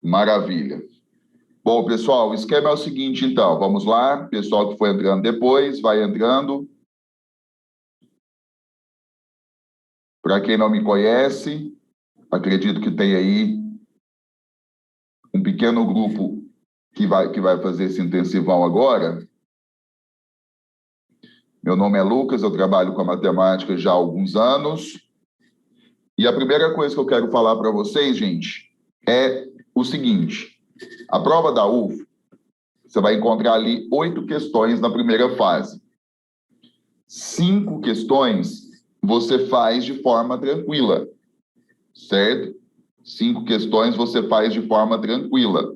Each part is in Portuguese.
Maravilha. Bom, pessoal, o esquema é o seguinte, então. Vamos lá. Pessoal que foi entrando depois, vai entrando. Para quem não me conhece, acredito que tem aí um pequeno grupo que vai fazer esse intensivão agora. Meu nome é Lucas, eu trabalho com a matemática já há alguns anos. E a primeira coisa que eu quero falar para vocês, gente, é o seguinte. A prova da UF, você vai encontrar ali 8 questões na primeira fase. 5 questões você faz de forma tranquila, certo? 5 questões você faz de forma tranquila.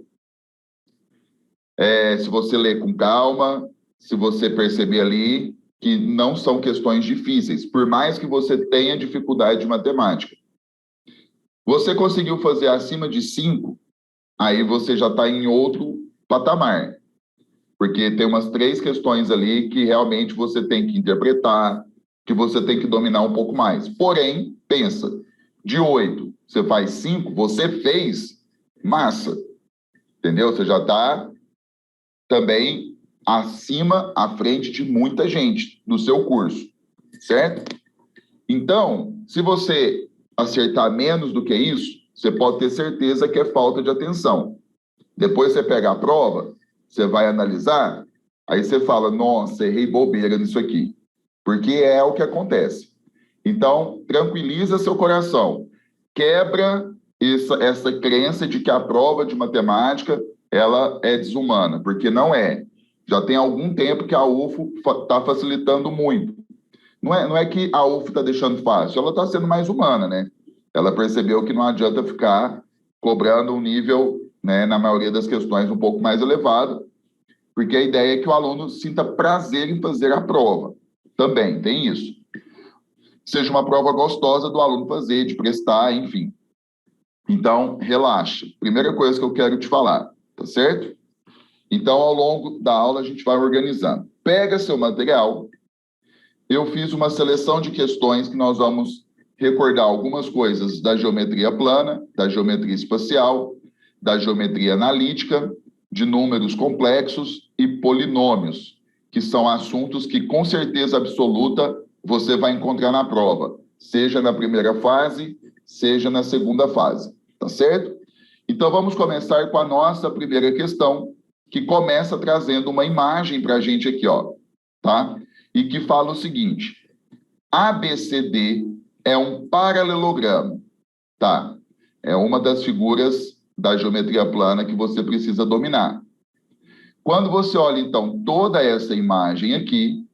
Se você ler com calma, se você perceber ali que não são questões difíceis, por mais que você tenha dificuldade de matemática. Você conseguiu fazer acima de 5, aí você já está em outro patamar. Porque tem umas 3 questões ali que realmente você tem que interpretar, que você tem que dominar um pouco mais. Porém, pensa, de 8, você faz 5, você fez massa. Entendeu? Você já está também acima, à frente de muita gente do seu curso, certo? Então, se você acertar menos do que isso, você pode ter certeza que é falta de atenção. Depois você pega a prova, você vai analisar, aí você fala, nossa, errei bobeira nisso aqui. Porque é o que acontece. Então, tranquiliza seu coração. Quebra essa crença de que a prova de matemática ela é desumana, porque não é. Já tem algum tempo que a UFO está facilitando muito. Não é que a UFO está deixando fácil, ela está sendo mais humana, né? Ela percebeu que não adianta ficar cobrando um nível, né, na maioria das questões, um pouco mais elevado, porque a ideia é que o aluno sinta prazer em fazer a prova. Também tem isso. Seja uma prova gostosa do aluno fazer, de prestar, enfim. Então, relaxa. Primeira coisa que eu quero te falar, tá certo? Então, ao longo da aula, a gente vai organizando. Pega seu material. Eu fiz uma seleção de questões que nós vamos recordar algumas coisas da geometria plana, da geometria espacial, da geometria analítica, de números complexos e polinômios, que são assuntos que, com certeza absoluta, você vai encontrar na prova, seja na primeira fase, seja na segunda fase, tá certo? Então, vamos começar com a nossa primeira questão, que começa trazendo uma imagem para a gente aqui, ó, tá? E que fala o seguinte, ABCD é um paralelogramo, tá? É uma das figuras da geometria plana que você precisa dominar. Quando você olha, então, toda essa imagem aqui,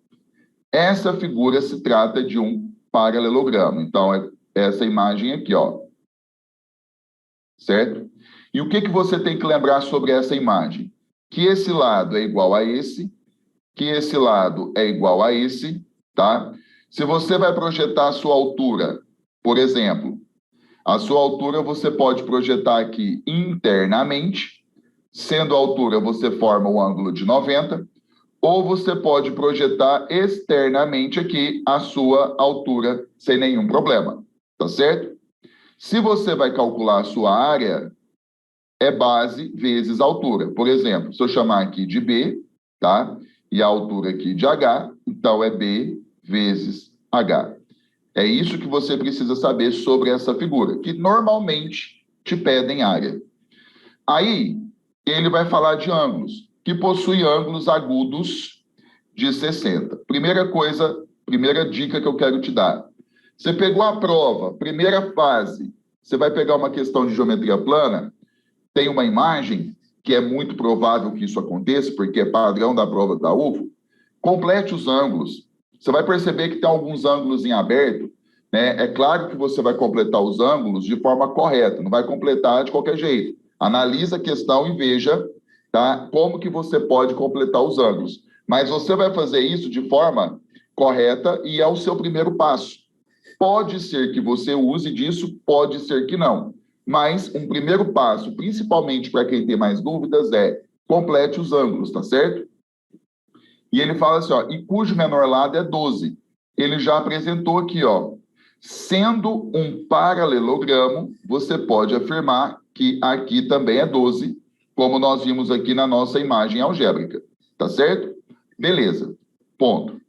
essa figura se trata de um paralelogramo. Então, é essa imagem aqui, ó. Certo? E o que você tem que lembrar sobre essa imagem? Que esse lado é igual a esse, que esse lado é igual a esse, tá? Se você vai projetar a sua altura, por exemplo, a sua altura você pode projetar aqui internamente, sendo a altura você forma o ângulo de 90, ou você pode projetar externamente aqui a sua altura sem nenhum problema, tá certo? Se você vai calcular a sua área, é base vezes altura. Por exemplo, se eu chamar aqui de B, tá? E a altura aqui de H, então é B vezes H. É isso que você precisa saber sobre essa figura, que normalmente te pedem área. Aí, ele vai falar de ângulos, que possui ângulos agudos de 60. Primeira coisa, primeira dica que eu quero te dar. Você pegou a prova, primeira fase, você vai pegar uma questão de geometria plana, tem uma imagem, que é muito provável que isso aconteça, porque é padrão da prova da UFO, complete os ângulos. Você vai perceber que tem alguns ângulos em aberto, né? É claro que você vai completar os ângulos de forma correta, não vai completar de qualquer jeito. Analisa a questão e veja, tá, como que você pode completar os ângulos. Mas você vai fazer isso de forma correta e é o seu primeiro passo. Pode ser que você use disso, pode ser que não. Mas um primeiro passo, principalmente para quem tem mais dúvidas, é complete os ângulos, tá certo? E ele fala assim, ó, e cujo menor lado é 12. Ele já apresentou aqui, ó. Sendo um paralelogramo, você pode afirmar que aqui também é 12, como nós vimos aqui na nossa imagem algébrica. Tá certo? Beleza. Ponto.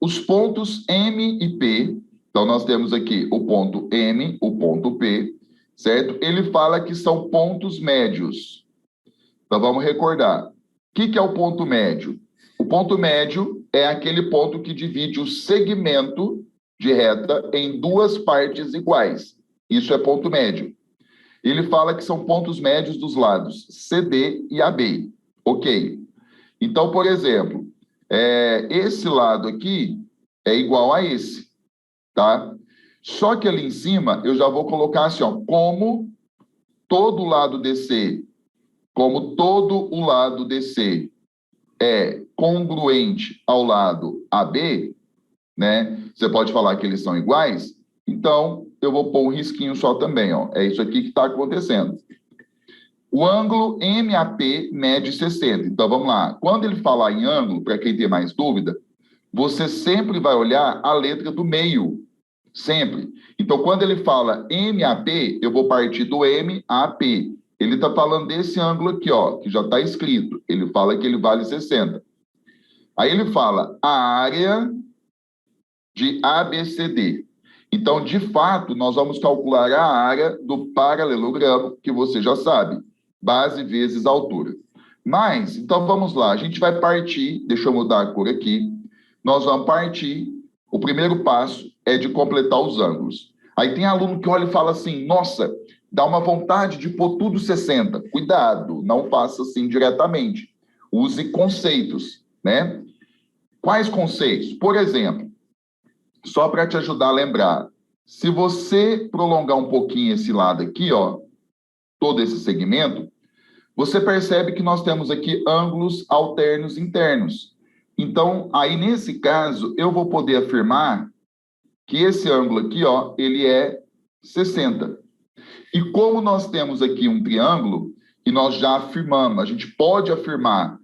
Os pontos M e P, então nós temos aqui o ponto M, o ponto P, certo? Ele fala que são pontos médios. Então vamos recordar. O que é o ponto médio? O ponto médio é aquele ponto que divide o segmento de reta em duas partes iguais. Isso é ponto médio. Ele fala que são pontos médios dos lados CD e AB. Ok. Então, por exemplo, esse lado aqui é igual a esse, tá? Só que ali em cima eu já vou colocar assim, ó, como todo o lado DC é congruente ao lado AB, né? Você pode falar que eles são iguais, então eu vou pôr um risquinho só também, ó. É isso aqui que está acontecendo. O ângulo MAP mede 60. Então vamos lá. Quando ele falar em ângulo, para quem tem mais dúvida, você sempre vai olhar a letra do meio. Sempre. Então, quando ele fala MAP, eu vou partir do MAP. Ele está falando desse ângulo aqui, ó, que já está escrito. Ele fala que ele vale 60. Aí ele fala a área de ABCD. Então, de fato, nós vamos calcular a área do paralelogramo, que você já sabe, base vezes altura. Mas, então vamos lá, a gente vai partir, deixa eu mudar a cor aqui, nós vamos partir, o primeiro passo é de completar os ângulos. Aí tem aluno que olha e fala assim, nossa, dá uma vontade de pôr tudo 60. Cuidado, não faça assim diretamente. Use conceitos, né? Quais conceitos? Por exemplo, só para te ajudar a lembrar, se você prolongar um pouquinho esse lado aqui, ó, todo esse segmento, você percebe que nós temos aqui ângulos alternos internos. Então, aí nesse caso, eu vou poder afirmar que esse ângulo aqui, ó, ele é 60. E como nós temos aqui um triângulo, e nós já afirmamos, a gente pode afirmar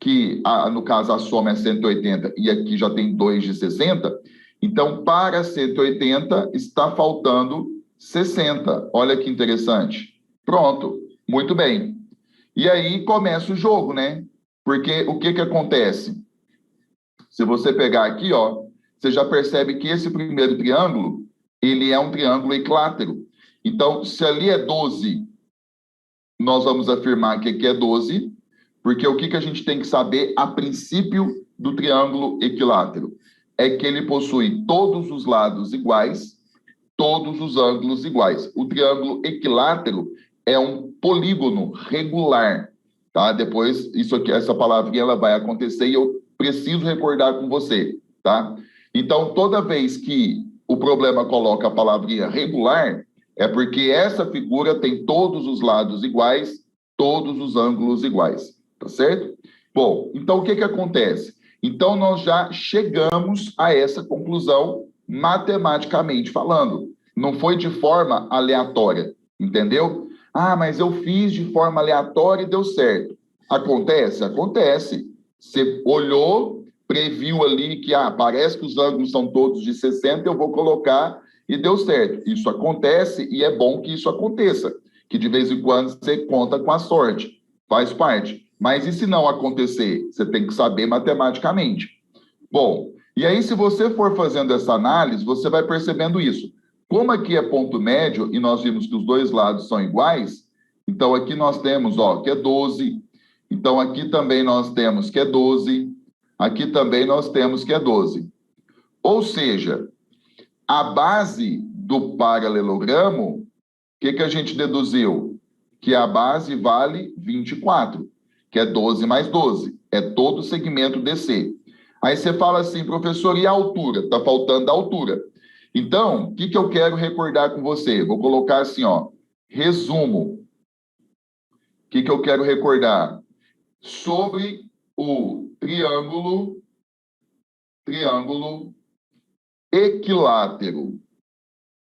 que, no caso, a soma é 180 e aqui já tem 2 de 60, então, para 180, está faltando 60. Olha que interessante. Pronto, muito bem. E aí começa o jogo, né? Porque o que acontece? Se você pegar aqui, ó, você já percebe que esse primeiro triângulo, ele é um triângulo equilátero. Então, se ali é 12, nós vamos afirmar que aqui é 12, porque o que a gente tem que saber a princípio do triângulo equilátero? É que ele possui todos os lados iguais, todos os ângulos iguais. O triângulo equilátero é um polígono regular, tá? Depois, isso aqui, essa palavrinha, ela vai acontecer e eu preciso recordar com você, tá? Então, toda vez que o problema coloca a palavrinha regular, é porque essa figura tem todos os lados iguais, todos os ângulos iguais, tá certo? Bom, então o que acontece? Então, nós já chegamos a essa conclusão matematicamente falando. Não foi de forma aleatória, entendeu? Ah, mas eu fiz de forma aleatória e deu certo. Acontece? Acontece. Você olhou, previu ali que parece que os ângulos são todos de 60, eu vou colocar e deu certo. Isso acontece e é bom que isso aconteça, que de vez em quando você conta com a sorte, faz parte. Mas e se não acontecer? Você tem que saber matematicamente. Bom, e aí se você for fazendo essa análise, você vai percebendo isso. Como aqui é ponto médio e nós vimos que os dois lados são iguais, então aqui nós temos, ó, que é 12. Então aqui também nós temos que é 12. Aqui também nós temos que é 12. Ou seja, a base do paralelogramo, o que a gente deduziu? Que a base vale 24, que é 12 mais 12. É todo o segmento DC. Aí você fala assim, professor, e a altura? Está faltando a altura. Então, o que eu quero recordar com você? Vou colocar assim, ó, resumo. O que eu quero recordar? Sobre o triângulo equilátero. O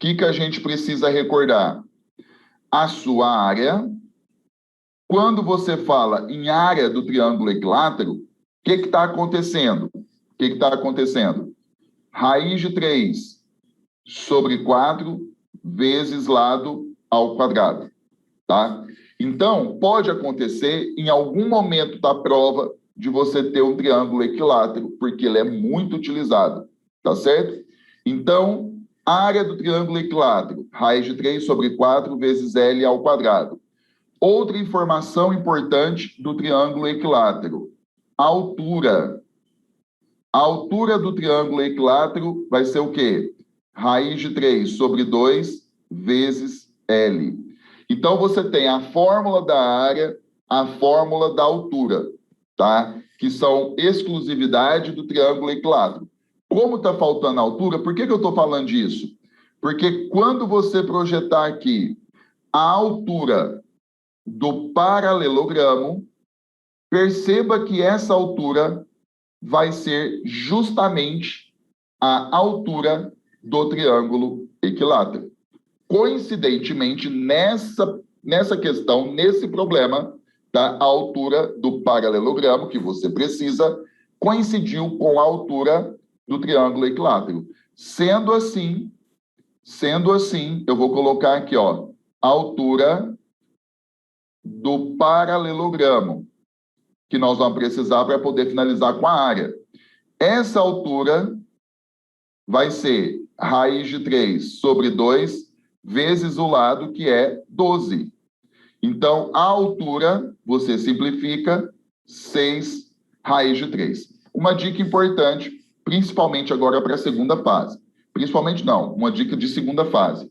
que a gente precisa recordar? A sua área. Quando você fala em área do triângulo equilátero, o que está acontecendo? O que está acontecendo? Raiz de 3 sobre 4 vezes lado ao quadrado, tá? Então, pode acontecer em algum momento da prova de você ter um triângulo equilátero, porque ele é muito utilizado, tá certo? Então, área do triângulo equilátero, raiz de 3 sobre 4 vezes L ao quadrado. Outra informação importante do triângulo equilátero, altura. A altura do triângulo equilátero vai ser o quê? Raiz de 3 sobre 2 vezes L. Então, você tem a fórmula da área, a fórmula da altura, tá? Que são exclusividade do triângulo equilátero. Como está faltando a altura, por que eu estou falando disso? Porque quando você projetar aqui a altura do paralelogramo, perceba que essa altura vai ser justamente a altura do triângulo equilátero. Coincidentemente, nessa questão, nesse problema, tá? A altura do paralelogramo que você precisa coincidiu com a altura do triângulo equilátero. Sendo assim, eu vou colocar aqui, ó, a altura do paralelogramo, que nós vamos precisar para poder finalizar com a área. Essa altura vai ser raiz de 3 sobre 2 vezes o lado, que é 12. Então, a altura, você simplifica, 6 raiz de 3. Uma dica importante, principalmente agora para a segunda fase. Principalmente não, uma dica de segunda fase.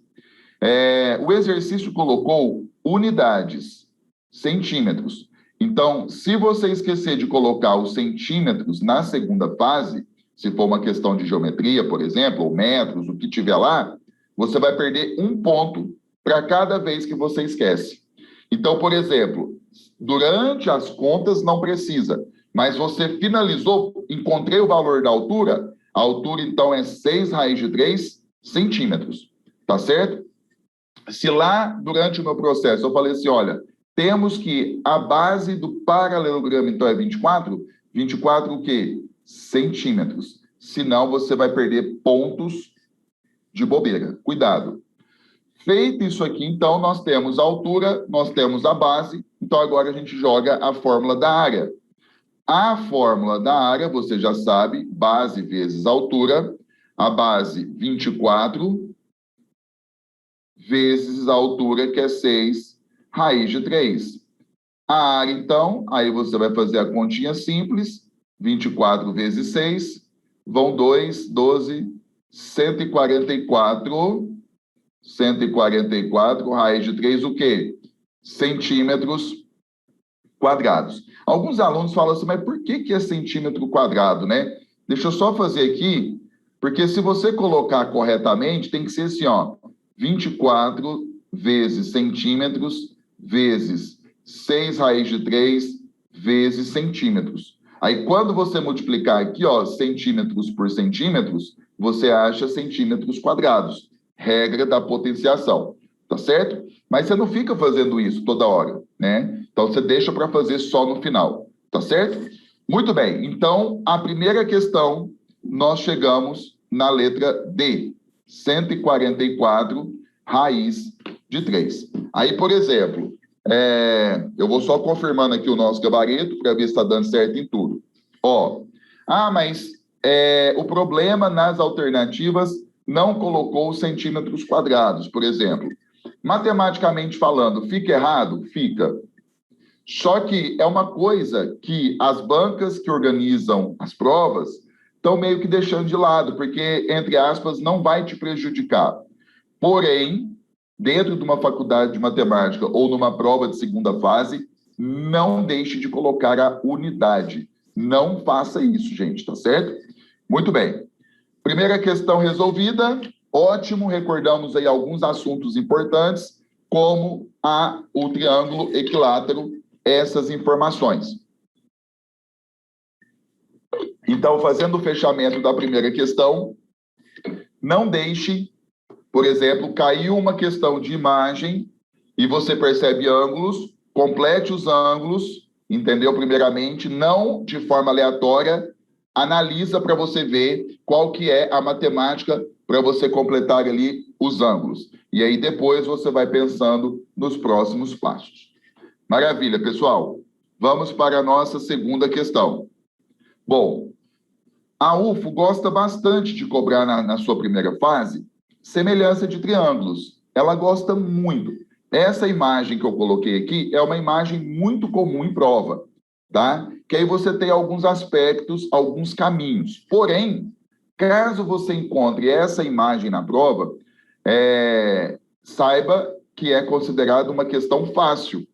O exercício colocou unidades, centímetros. Então, se você esquecer de colocar os centímetros na segunda fase, se for uma questão de geometria, por exemplo, ou metros, o que tiver lá, você vai perder 1 ponto para cada vez que você esquece. Então, por exemplo, durante as contas não precisa, mas você finalizou, encontrei o valor da altura, a altura então é 6 raiz de 3 centímetros, tá certo? Se lá, durante o meu processo, eu falei assim, olha, temos que a base do paralelogramo, então, é 24, 24 o quê? Centímetros. Senão, você vai perder pontos de bobeira. Cuidado. Feito isso aqui, então, nós temos a altura, nós temos a base, então agora a gente joga a fórmula da área. A fórmula da área, você já sabe, base vezes altura, a base 24 vezes a altura, que é 6 raiz de 3. A área, então, aí você vai fazer a continha simples, 24 vezes 6, vão 2, 12, 144, raiz de 3, o quê? Centímetros quadrados. Alguns alunos falam assim, mas por que é centímetro quadrado, né? Deixa eu só fazer aqui, porque se você colocar corretamente, tem que ser assim, ó, 24 vezes centímetros vezes 6 raiz de 3 vezes centímetros. Aí, quando você multiplicar aqui, ó, centímetros por centímetros, você acha centímetros quadrados. Regra da potenciação, tá certo? Mas você não fica fazendo isso toda hora, né? Então, você deixa para fazer só no final, tá certo? Muito bem. Então, a primeira questão, nós chegamos na letra D. 144 raiz de 3. Aí, por exemplo, eu vou só confirmando aqui o nosso gabarito para ver se está dando certo em tudo. Ó, mas o problema nas alternativas não colocou centímetros quadrados, por exemplo. Matematicamente falando, fica errado? Fica. Só que é uma coisa que as bancas que organizam as provas estão meio que deixando de lado, porque, entre aspas, não vai te prejudicar. Porém, dentro de uma faculdade de matemática ou numa prova de segunda fase, não deixe de colocar a unidade. Não faça isso, gente, tá certo? Muito bem. Primeira questão resolvida. Ótimo, recordamos aí alguns assuntos importantes, como o triângulo equilátero, essas informações. Então, fazendo o fechamento da primeira questão, não deixe, por exemplo, caiu uma questão de imagem e você percebe ângulos, complete os ângulos, entendeu? Primeiramente, não de forma aleatória, analisa para você ver qual que é a matemática para você completar ali os ângulos. E aí depois você vai pensando nos próximos passos. Maravilha, pessoal. Vamos para a nossa segunda questão. Bom, a UFO gosta bastante de cobrar na sua primeira fase semelhança de triângulos. Ela gosta muito. Essa imagem que eu coloquei aqui é uma imagem muito comum em prova, tá? Que aí você tem alguns aspectos, alguns caminhos. Porém, caso você encontre essa imagem na prova, saiba que é considerado uma questão fácil,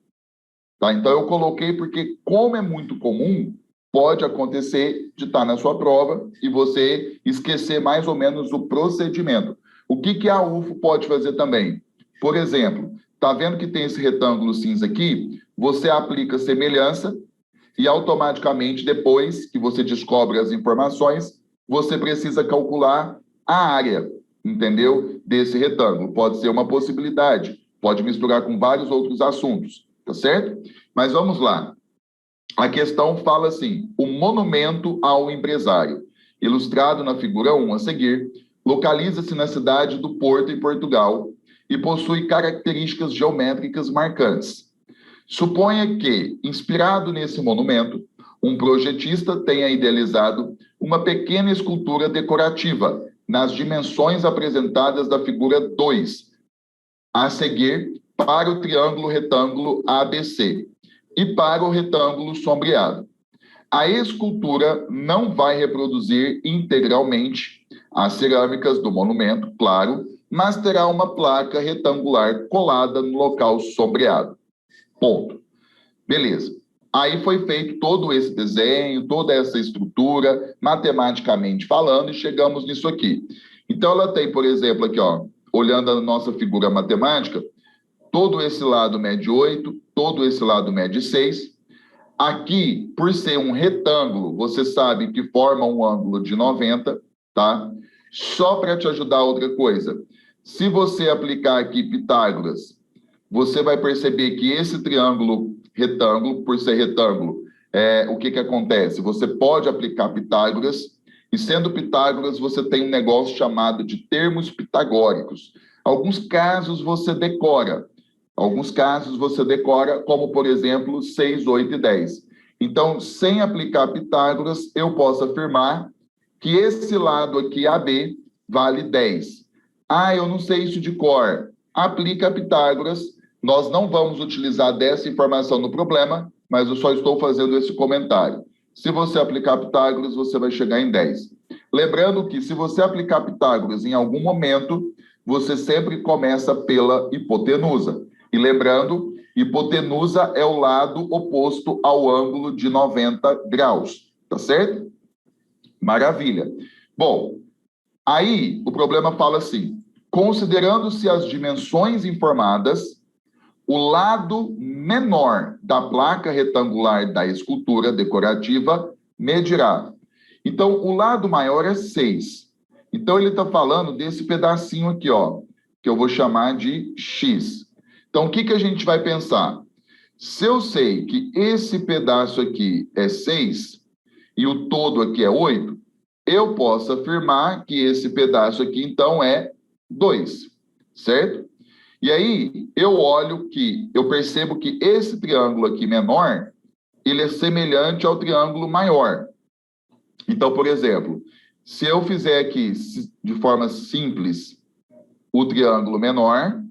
tá? Então, eu coloquei porque, como é muito comum, pode acontecer de estar na sua prova e você esquecer mais ou menos o procedimento. O que a UFO pode fazer também? Por exemplo, está vendo que tem esse retângulo cinza aqui? Você aplica semelhança e automaticamente, depois que você descobre as informações, você precisa calcular a área, entendeu? Desse retângulo. Pode ser uma possibilidade, pode misturar com vários outros assuntos, tá certo? Mas vamos lá. A questão fala assim: o monumento ao empresário, ilustrado na figura 1 a seguir, localiza-se na cidade do Porto, em Portugal, e possui características geométricas marcantes. Suponha que, inspirado nesse monumento, um projetista tenha idealizado uma pequena escultura decorativa nas dimensões apresentadas da figura 2, a seguir para o triângulo retângulo ABC e para o retângulo sombreado. A escultura não vai reproduzir integralmente as cerâmicas do monumento, claro, mas terá uma placa retangular colada no local sombreado. Ponto. Beleza. Aí foi feito todo esse desenho, toda essa estrutura, matematicamente falando, e chegamos nisso aqui. Então, ela tem, por exemplo, aqui, ó, olhando a nossa figura matemática, todo esse lado mede 8, todo esse lado mede 6. Aqui, por ser um retângulo, você sabe que forma um ângulo de 90, tá? Só para te ajudar outra coisa, se você aplicar aqui Pitágoras, você vai perceber que esse triângulo retângulo, por ser retângulo, o que acontece? Você pode aplicar Pitágoras, e sendo Pitágoras, você tem um negócio chamado de termos pitagóricos. Alguns casos você decora, como, por exemplo, 6, 8 e 10. Então, sem aplicar Pitágoras, eu posso afirmar que esse lado aqui, AB, vale 10. Ah, eu não sei isso de cor. Aplica Pitágoras. Nós não vamos utilizar dessa informação no problema, mas eu só estou fazendo esse comentário. Se você aplicar Pitágoras, você vai chegar em 10. Lembrando que, se você aplicar Pitágoras em algum momento, você sempre começa pela hipotenusa. E lembrando, hipotenusa é o lado oposto ao ângulo de 90 graus, tá certo? Maravilha. Bom, aí o problema fala assim: considerando-se as dimensões informadas, o lado menor da placa retangular da escultura decorativa medirá. Então, o lado maior é 6. Então, ele está falando desse pedacinho aqui, ó, que eu vou chamar de X. Então, o que a gente vai pensar? Se eu sei que esse pedaço aqui é 6 e o todo aqui é 8, eu posso afirmar que esse pedaço aqui, então, é 2, certo? E aí, eu percebo que esse triângulo aqui menor, ele é semelhante ao triângulo maior. Então, por exemplo, se eu fizer aqui, de forma simples, o triângulo menor,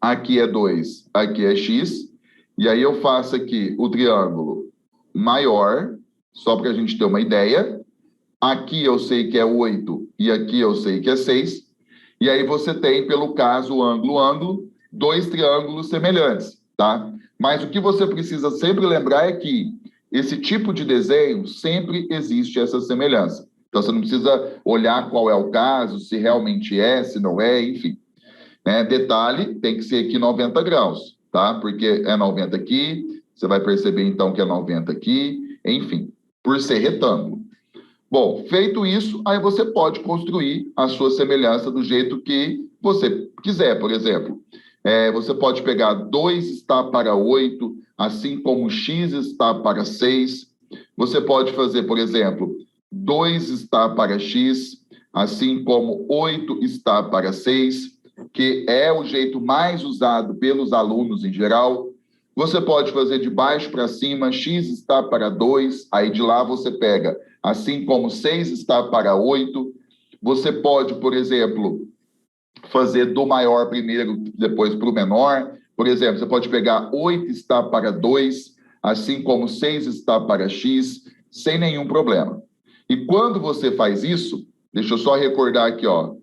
aqui é 2, aqui é x, e aí eu faço aqui o triângulo maior, só para a gente ter uma ideia. Aqui eu sei que é 8 e aqui eu sei que é 6. E aí você tem, pelo caso ângulo-ângulo, 2 triângulos semelhantes, tá? Mas o que você precisa sempre lembrar é que esse tipo de desenho sempre existe essa semelhança. Então você não precisa olhar qual é o caso, se realmente é, se não é, enfim. Detalhe, tem que ser aqui 90 graus, tá? Porque é 90 aqui, você vai perceber então que é 90 aqui, enfim, por ser retângulo. Bom, feito isso, aí você pode construir a sua semelhança do jeito que você quiser. Por exemplo, você pode pegar 2 está para 8, assim como x está para 6. Você pode fazer, por exemplo, 2 está para x, assim como 8 está para 6, que é o jeito mais usado pelos alunos em geral. Você pode fazer de baixo para cima, x está para 2, aí de lá você pega, assim como 6 está para 8. Você pode, por exemplo, fazer do maior primeiro, depois para o menor. Por exemplo, você pode pegar 8 está para 2, assim como 6 está para x, sem nenhum problema. E quando você faz isso, deixa eu só recordar aqui, ó,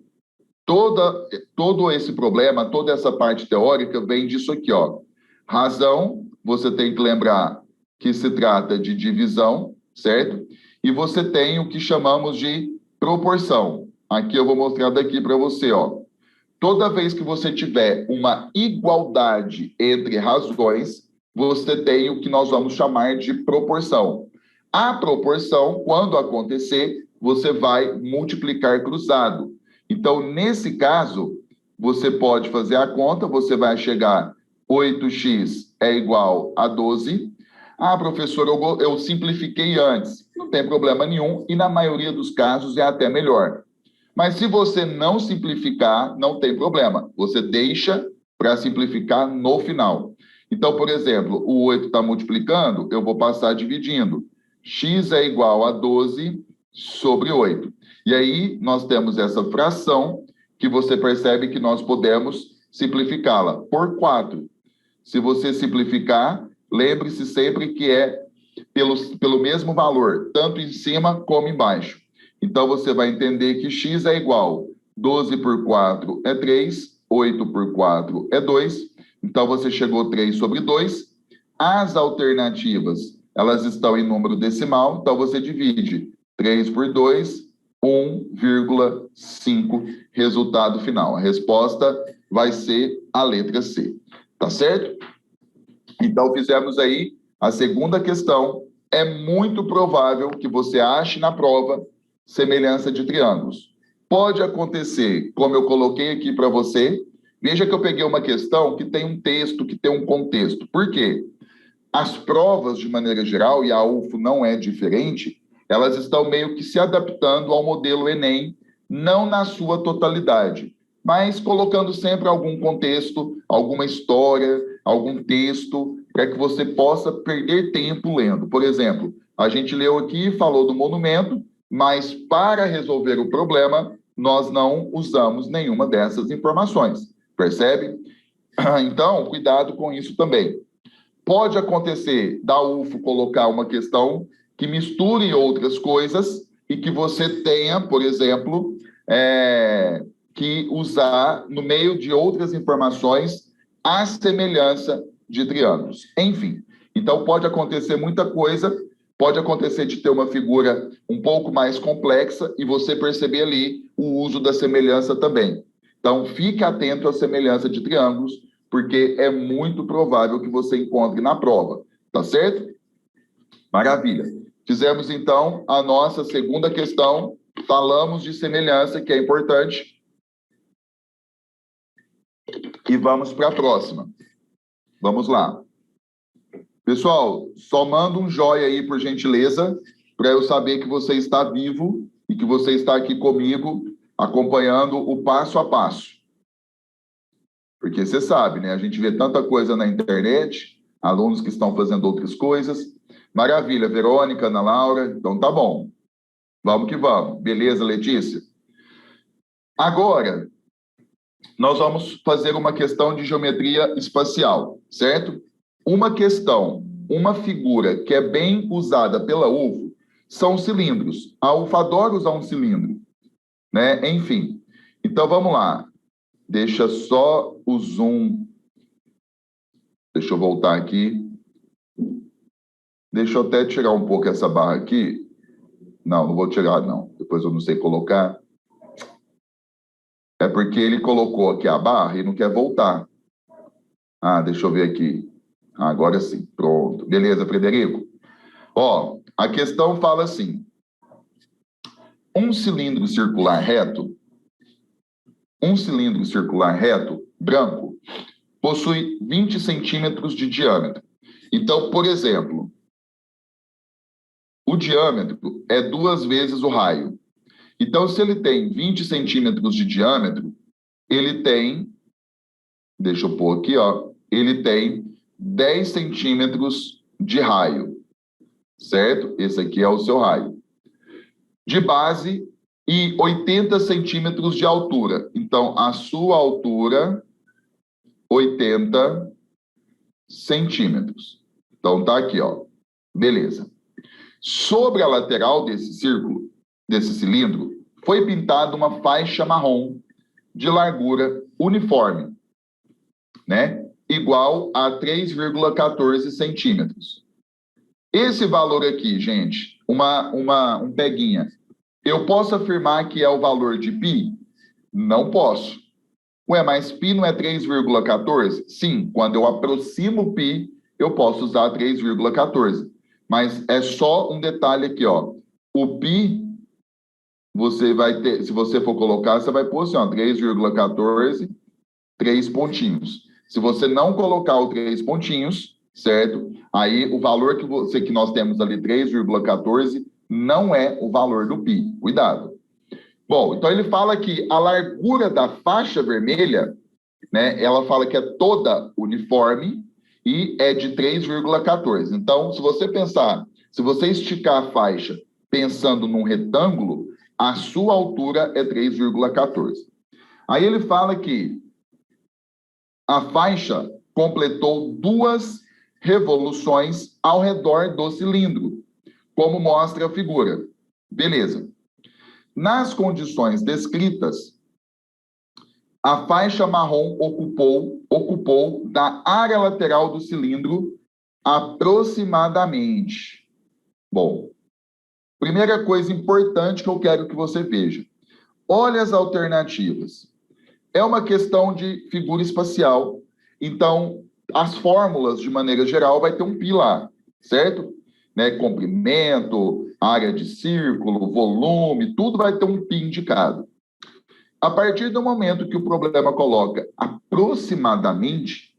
todo esse problema, toda essa parte teórica vem disso aqui, ó. Razão, você tem que lembrar que se trata de divisão, certo? E você tem o que chamamos de proporção. Aqui eu vou mostrar daqui para você, ó. Toda vez que você tiver uma igualdade entre razões, você tem o que nós vamos chamar de proporção. A proporção, quando acontecer, você vai multiplicar cruzado. Então, nesse caso, você pode fazer a conta, você vai chegar 8x é igual a 12. Ah, professor, eu simplifiquei antes. Não tem problema nenhum, e na maioria dos casos é até melhor. Mas se você não simplificar, não tem problema. Você deixa para simplificar no final. Então, por exemplo, o 8 está multiplicando, eu vou passar dividindo. X é igual a 12 sobre 8. E aí, nós temos essa fração que você percebe que nós podemos simplificá-la por 4. Se você simplificar, lembre-se sempre que é pelo mesmo valor, tanto em cima como embaixo. Então, você vai entender que x é igual 12 por 4 é 3, 8 por 4 é 2. Então, você chegou a 3 sobre 2. As alternativas, elas estão em número decimal, então você divide 3 por 2, 1,5, resultado final. A resposta vai ser a letra C, tá certo? Então, fizemos aí a segunda questão. É muito provável que você ache na prova semelhança de triângulos. Pode acontecer, como eu coloquei aqui para você, veja que eu peguei uma questão que tem um texto, que tem um contexto. Por quê? As provas, de maneira geral, e a UFO não é diferente, elas estão meio que se adaptando ao modelo Enem, não na sua totalidade, mas colocando sempre algum contexto, alguma história, algum texto, para que você possa perder tempo lendo. Por exemplo, a gente leu aqui e falou do monumento, mas para resolver o problema, nós não usamos nenhuma dessas informações, percebe? Então, cuidado com isso também. Pode acontecer da UFO colocar uma questão que misture outras coisas e que você tenha, por exemplo, que usar no meio de outras informações a semelhança de triângulos. Enfim, então pode acontecer muita coisa, pode acontecer de ter uma figura um pouco mais complexa e você perceber ali o uso da semelhança também. Então, fique atento à semelhança de triângulos, porque é muito provável que você encontre na prova, tá certo? Maravilha. Fizemos, então, a nossa segunda questão, falamos de semelhança, que é importante, e vamos para a próxima. Vamos lá. Pessoal, só manda um joia aí, por gentileza, para eu saber que você está vivo e que você está aqui comigo, acompanhando o passo a passo. Porque você sabe, né? A gente vê tanta coisa na internet, alunos que estão fazendo outras coisas. Maravilha, Verônica, Ana Laura, então tá bom. Vamos que vamos. Beleza, Letícia? Agora, nós vamos fazer uma questão de geometria espacial, certo? Uma questão, uma figura que é bem usada pela UFO são cilindros. A UFO adora usar um cilindro, né? Enfim, então vamos lá. Deixa só o zoom. Deixa eu voltar aqui. Deixa eu até tirar um pouco essa barra aqui. Não, não vou tirar, não. Depois eu não sei colocar. É porque ele colocou aqui a barra e não quer voltar. Ah, deixa eu ver aqui. Agora sim, pronto. Beleza, Frederico? Ó, a questão fala assim. Um cilindro circular reto, branco, possui 20 centímetros de diâmetro. Então, por exemplo, o diâmetro é 2 vezes o raio. Então, se ele tem 20 centímetros de diâmetro, ele tem, deixa eu pôr aqui, ó, ele tem 10 centímetros de raio, certo? Esse aqui é o seu raio. De base e 80 centímetros de altura. Então, a sua altura, 80 centímetros. Então, tá aqui, ó. Beleza. Sobre a lateral desse círculo, desse cilindro, foi pintada uma faixa marrom de largura uniforme, né? Igual a 3,14 centímetros. Esse valor aqui, gente, um peguinha, eu posso afirmar que é o valor de π? Não posso. Ué, mas π não é 3,14? Sim, quando eu aproximo π, eu posso usar 3,14. Mas é só um detalhe aqui, ó. O π, você vai ter, se você for colocar, você vai pôr assim, ó, 3,14, 3 pontinhos. Se você não colocar o 3 pontinhos, certo? Aí o valor que nós temos ali, 3,14, não é o valor do π. Cuidado. Bom, então ele fala que a largura da faixa vermelha, né, ela fala que é toda uniforme e é de 3,14. Então, se você esticar a faixa pensando num retângulo, a sua altura é 3,14. Aí ele fala que a faixa completou 2 revoluções ao redor do cilindro, como mostra a figura. Beleza. Nas condições descritas, a faixa marrom ocupou da área lateral do cilindro aproximadamente. Bom, primeira coisa importante que eu quero que você veja. Olha as alternativas. É uma questão de figura espacial. Então, as fórmulas, de maneira geral, vai ter um π lá, certo? Né? Comprimento, área de círculo, volume, tudo vai ter um π indicado. A partir do momento que o problema coloca aproximadamente,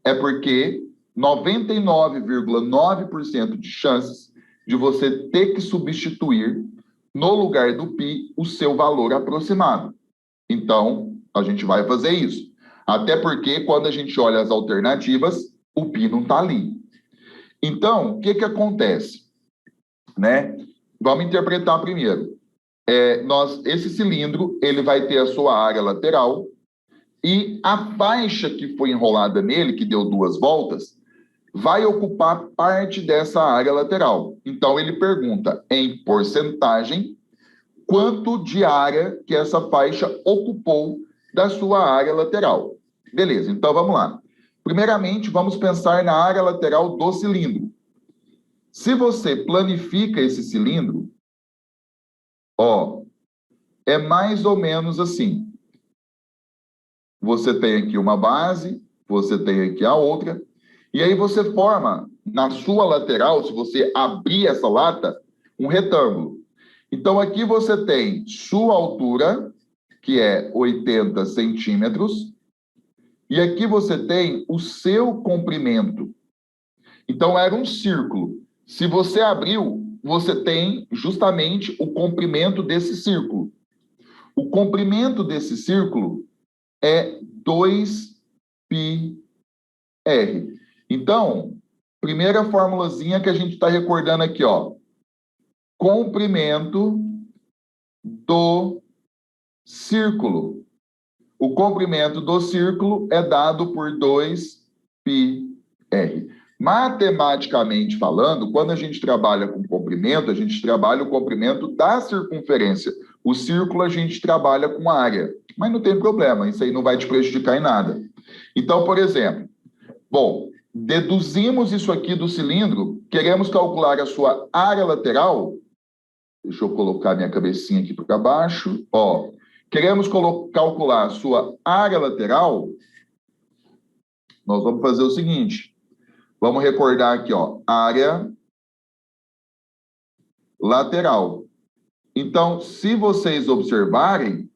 é porque 99,9% de chances de você ter que substituir, no lugar do π, o seu valor aproximado. Então, a gente vai fazer isso. Até porque, quando a gente olha as alternativas, o π não está ali. Então, o que acontece? Né? Vamos interpretar primeiro. Esse cilindro, ele vai ter a sua área lateral e a faixa que foi enrolada nele, que deu 2 voltas, vai ocupar parte dessa área lateral. Então, ele pergunta, em porcentagem, quanto de área que essa faixa ocupou da sua área lateral. Beleza, então vamos lá. Primeiramente, vamos pensar na área lateral do cilindro. Se você planifica esse cilindro, ó, é mais ou menos assim. Você tem aqui uma base, você tem aqui a outra, e aí você forma, na sua lateral, se você abrir essa lata, um retângulo. Então, aqui você tem sua altura, que é 80 centímetros, e aqui você tem o seu comprimento. Então, era um círculo. Se você abriu, você tem justamente o comprimento desse círculo. O comprimento desse círculo é 2πr. Então, primeira formulazinha que a gente está recordando aqui, ó. Comprimento do círculo. O comprimento do círculo é dado por 2πr. Matematicamente falando, quando a gente trabalha com comprimento, a gente trabalha o comprimento da circunferência. O círculo a gente trabalha com área. Mas não tem problema, isso aí não vai te prejudicar em nada. Então, por exemplo, bom, deduzimos isso aqui do cilindro, queremos calcular a sua área lateral. Deixa eu colocar minha cabecinha aqui para baixo. Ó, queremos calcular a sua área lateral. Nós vamos fazer o seguinte. Vamos recordar aqui, ó, área lateral. Então, se vocês observarem,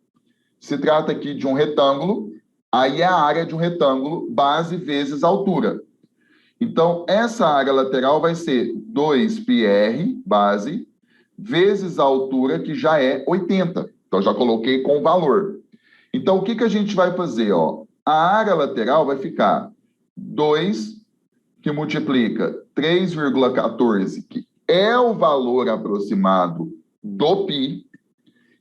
se trata aqui de um retângulo, aí é a área de um retângulo, base vezes altura. Então, essa área lateral vai ser 2πr, base, vezes a altura, que já é 80. Então, já coloquei com valor. Então, o que, que a gente vai fazer? Ó? A área lateral vai ficar 2, que multiplica 3,14, que é o valor aproximado do π.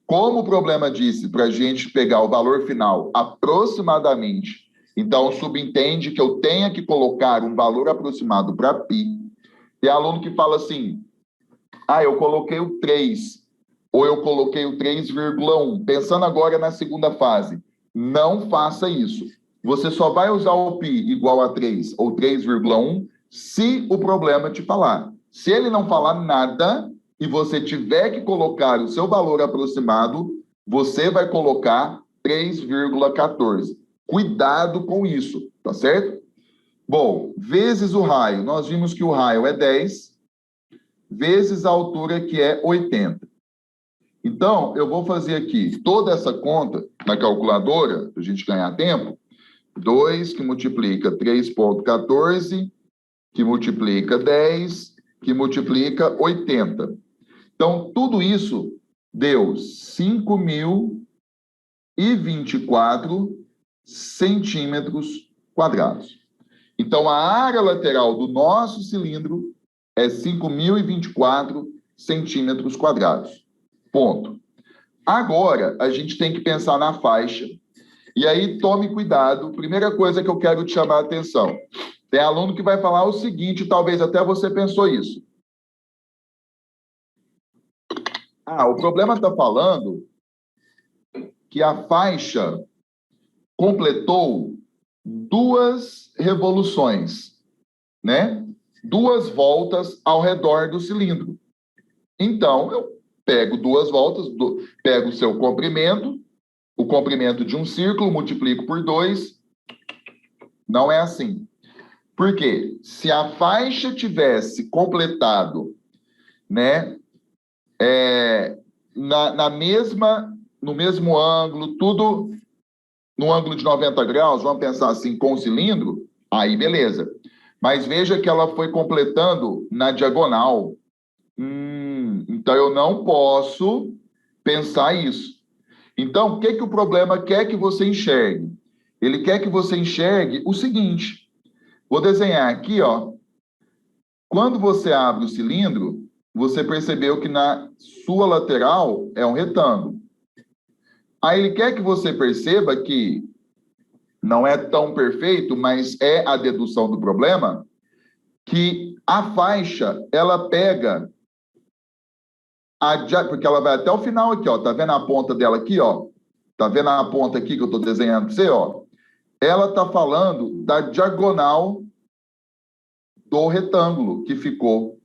Como o problema disse, para a gente pegar o valor final aproximadamente, então subentende que eu tenha que colocar um valor aproximado para π. Tem aluno que fala assim, eu coloquei o 3, ou eu coloquei o 3,1. Pensando agora na segunda fase, não faça isso. Você só vai usar o π igual a 3 ou 3,1 se o problema te falar. Se ele não falar nada e você tiver que colocar o seu valor aproximado, você vai colocar 3,14. Cuidado com isso, tá certo? Bom, vezes o raio. Nós vimos que o raio é 10, vezes a altura, que é 80. Então, eu vou fazer aqui toda essa conta na calculadora, para a gente ganhar tempo. 2, que multiplica 3,14, que multiplica 10, que multiplica 80. Então, tudo isso deu 5.024 centímetros quadrados. Então, a área lateral do nosso cilindro é 5.024 centímetros quadrados. Ponto. Agora, a gente tem que pensar na faixa. E aí, tome cuidado. Primeira coisa que eu quero te chamar a atenção. Tem aluno que vai falar o seguinte, talvez até você pensou isso. O problema está falando que a faixa completou 2 revoluções, né? 2 voltas ao redor do cilindro. Então, eu pego 2 voltas, pego o seu comprimento, o comprimento de um círculo, multiplico por 2. Não é assim. Por quê? Se a faixa tivesse completado, né, no mesmo ângulo, tudo no ângulo de 90 graus, vamos pensar assim, com o cilindro, aí beleza. Mas veja que ela foi completando na diagonal. Então, eu não posso pensar isso. Então, o que o problema quer que você enxergue? Ele quer que você enxergue o seguinte. Vou desenhar aqui, ó. Quando você abre o cilindro, você percebeu que na sua lateral é um retângulo. Aí ele quer que você perceba que não é tão perfeito, mas é a dedução do problema, que a faixa, ela pega, porque ela vai até o final aqui, ó. Tá vendo a ponta dela aqui, ó? Tá vendo a ponta aqui que eu tô desenhando para você, ó? Ela tá falando da diagonal do retângulo que ficou.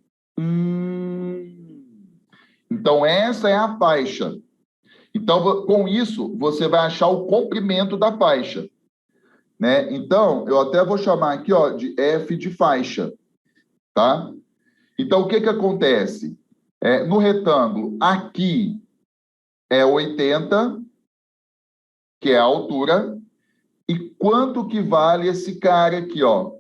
Então, essa é a faixa. Então, com isso, você vai achar o comprimento da faixa, né? Então, eu até vou chamar aqui, ó, de F de faixa, tá? Então, o que acontece? No retângulo, aqui é 80, que é a altura, e quanto que vale esse cara aqui, ó?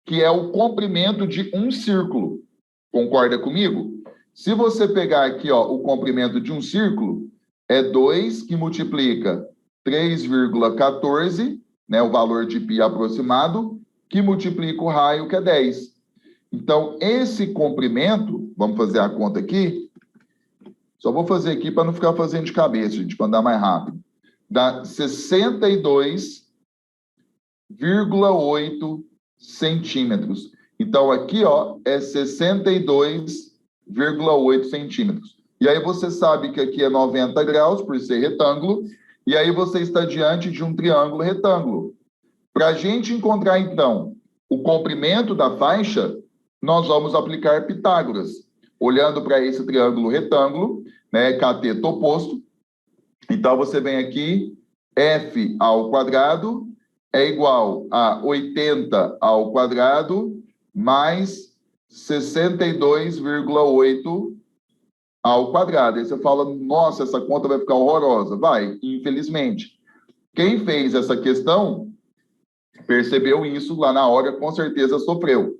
Que é o comprimento de um círculo. Concorda comigo? Se você pegar aqui, ó, o comprimento de um círculo, é 2 que multiplica 3,14, né, o valor de π aproximado, que multiplica o raio, que é 10. Então, esse comprimento, vamos fazer a conta aqui, só vou fazer aqui para não ficar fazendo de cabeça, gente, para andar mais rápido. Dá 62,8 centímetros. Então, aqui, ó, é 62,8 centímetros. E aí você sabe que aqui é 90 graus, por ser retângulo, e aí você está diante de um triângulo retângulo. Para a gente encontrar, então, o comprimento da faixa, nós vamos aplicar Pitágoras. Olhando para esse triângulo retângulo, né, cateto oposto. Então, você vem aqui, F ao quadrado é igual a 80 ao quadrado mais 62,8 ao quadrado. Aí você fala, nossa, essa conta vai ficar horrorosa. Vai, infelizmente. Quem fez essa questão percebeu isso lá na hora, com certeza sofreu.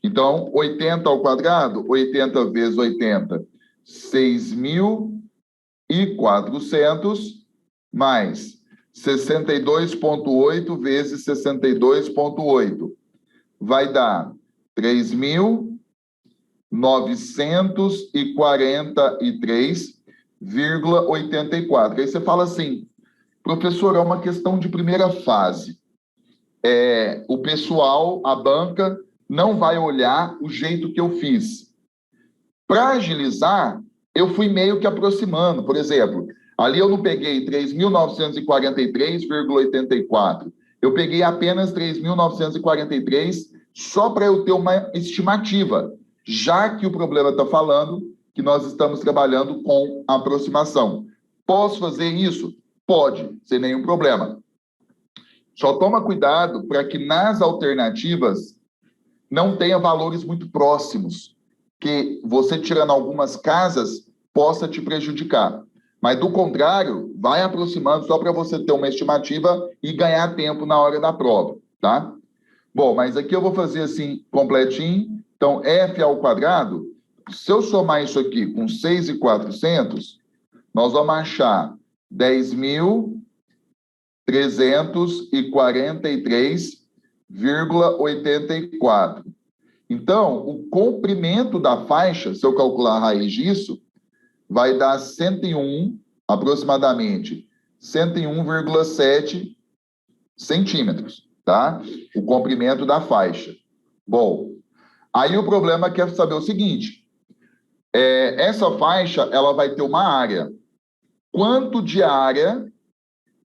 Então, 80 ao quadrado, 80 vezes 80, 6.000 mais 62,8 vezes 62,8 vai dar 3.943,84. Aí você fala assim, professor, é uma questão de primeira fase. O pessoal, a banca, não vai olhar o jeito que eu fiz. Para agilizar, eu fui meio que aproximando. Por exemplo, ali eu não peguei 3.943,84. Eu peguei apenas 3.943 só para eu ter uma estimativa, já que o problema está falando que nós estamos trabalhando com aproximação. Posso fazer isso? Pode, sem nenhum problema. Só toma cuidado para que nas alternativas não tenha valores muito próximos, que você tirando algumas casas possa te prejudicar. Mas, do contrário, vai aproximando só para você ter uma estimativa e ganhar tempo na hora da prova, tá? Bom, mas aqui eu vou fazer assim, completinho. Então, f ao quadrado, se eu somar isso aqui com 6.400, nós vamos achar 10.343,84. Então, o comprimento da faixa, se eu calcular a raiz disso, vai dar 101, aproximadamente, 101,7 centímetros, tá? O comprimento da faixa. Bom, aí o problema é saber o seguinte, essa faixa, ela vai ter uma área. Quanto de área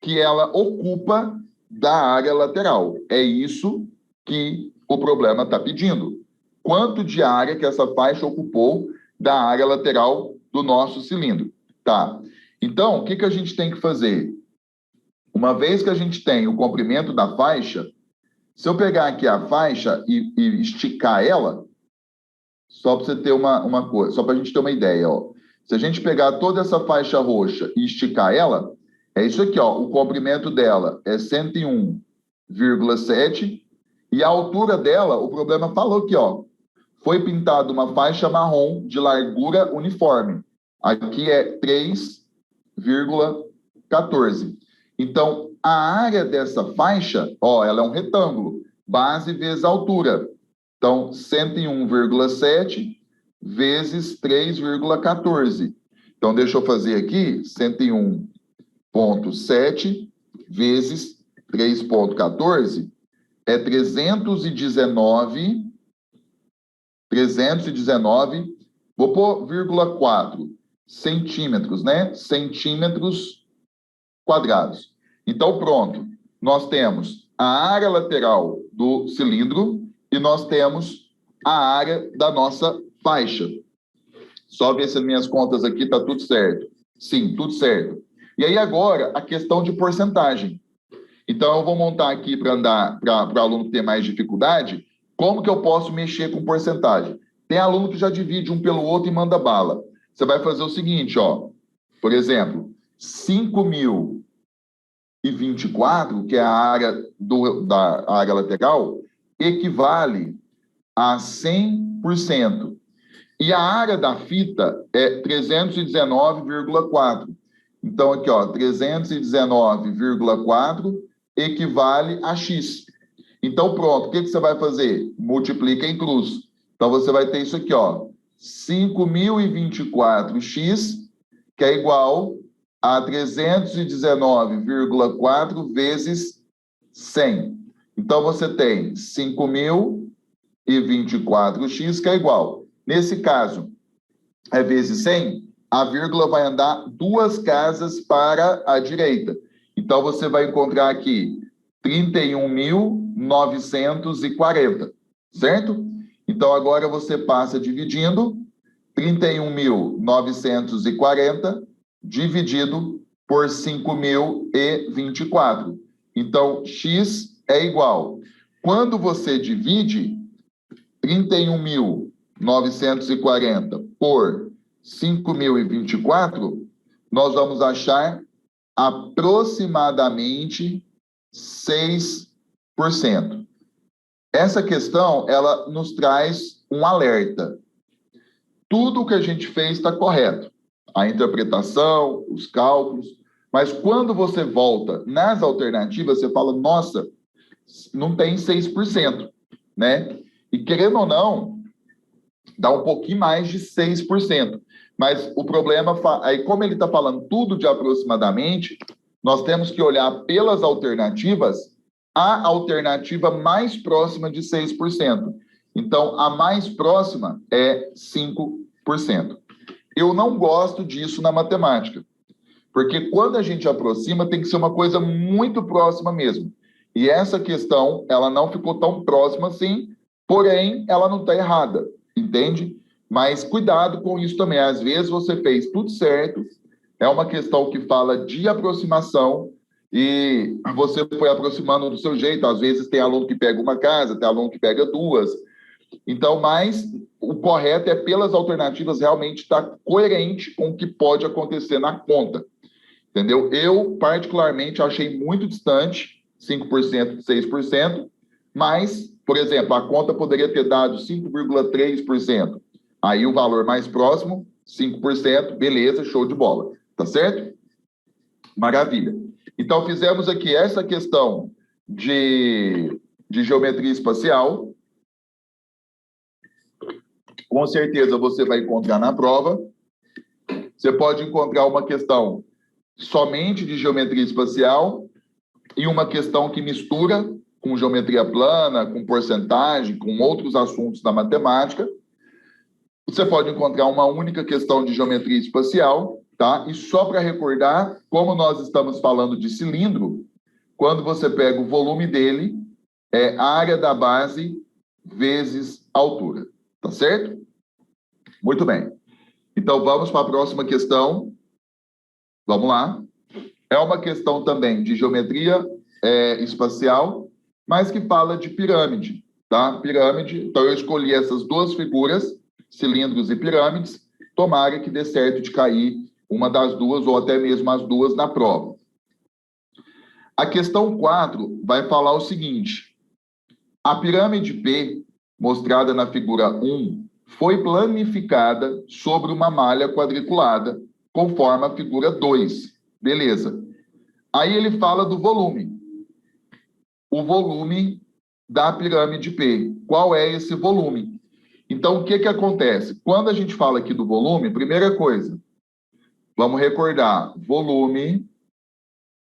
que ela ocupa da área lateral? É isso que o problema está pedindo. Quanto de área que essa faixa ocupou da área lateral do nosso cilindro, tá? Então, o que a gente tem que fazer? Uma vez que a gente tem o comprimento da faixa, se eu pegar aqui a faixa e esticar ela, só para você ter uma coisa, só para a gente ter uma ideia, ó. Se a gente pegar toda essa faixa roxa e esticar ela, é isso aqui, ó. O comprimento dela é 101,7 e a altura dela, o problema falou aqui, ó. Foi pintada uma faixa marrom de largura uniforme. Aqui é 3,14. Então, a área dessa faixa, ó, ela é um retângulo, base vezes altura. Então, 101,7 vezes 3,14. Então, deixa eu fazer aqui, 101,7 vezes 3,14 é 319, vou pôr 0,4 centímetros, né? Centímetros quadrados. Então, pronto. Nós temos a área lateral do cilindro e nós temos a área da nossa faixa. Só ver se as minhas contas aqui tá tudo certo. Sim, tudo certo. E aí agora, a questão de porcentagem. Então, eu vou montar aqui para o aluno ter mais dificuldade, como que eu posso mexer com porcentagem? Tem aluno que já divide um pelo outro e manda bala. Você vai fazer o seguinte, ó. Por exemplo, 5.024, que é a área da área lateral, equivale a 100%. E a área da fita é 319,4. Então, aqui, ó, 319,4 equivale a X. Então, pronto, o que você vai fazer? Multiplica em cruz. Então, você vai ter isso aqui, ó, 5.024x, que é igual a 319,4 vezes 100. Então, você tem 5.024x, que é igual. Nesse caso, é vezes 100, a vírgula vai andar 2 casas para a direita. Então, você vai encontrar aqui 31.940, certo? Então, agora você passa dividindo 31.940 dividido por 5.024. Então, x é igual. Quando você divide 31.940 por 5.024, nós vamos achar aproximadamente 6%. Essa questão, ela nos traz um alerta. Tudo que a gente fez está correto. a interpretação, os cálculos, mas quando você volta nas alternativas, você fala, nossa, não tem 6%, né? E querendo ou não, dá um pouquinho mais de 6%. Mas o problema, aí como ele está falando tudo de aproximadamente, nós temos que olhar pelas alternativas, a alternativa mais próxima de 6%. Então, a mais próxima é 5%. Eu não gosto disso na matemática, porque quando a gente aproxima, tem que ser uma coisa muito próxima mesmo. E essa questão, ela não ficou tão próxima assim, porém, ela não está errada, entende? Mas cuidado com isso também. Às vezes você fez tudo certo, é uma questão que fala de aproximação e você foi aproximando do seu jeito. Às vezes tem aluno que pega uma casa, tem aluno que pega duas. Então, mas o correto é, pelas alternativas, realmente estar coerente com o que pode acontecer na conta. Entendeu? Eu, particularmente, achei muito distante, 5% de 6%, mas, por exemplo, a conta poderia ter dado 5,3%. Aí o valor mais próximo, 5%, beleza, show de bola. Tá certo? Maravilha. Então, fizemos aqui essa questão de geometria espacial. Com certeza você vai encontrar na prova. Você pode encontrar uma questão somente de geometria espacial e uma questão que mistura com geometria plana, com porcentagem, com outros assuntos da matemática. Você pode encontrar uma única questão de geometria espacial, tá? E só para recordar, como nós estamos falando de cilindro, quando você pega o volume dele, é a área da base vezes a altura, tá certo? Muito bem. Então, vamos para a próxima questão. Vamos lá. É uma questão também de geometria espacial, mas que fala de pirâmide, tá? Pirâmide. Então, eu escolhi essas duas figuras, cilindros e pirâmides. Tomara que dê certo de cair uma das duas ou até mesmo as duas na prova. A questão 4 vai falar o seguinte: a pirâmide P, mostrada na figura 1, foi planificada sobre uma malha quadriculada, conforme a figura 2. Beleza. Aí ele fala do volume. O volume da pirâmide P. Qual é esse volume? Então, o que acontece? Quando a gente fala aqui do volume, primeira coisa, vamos recordar, volume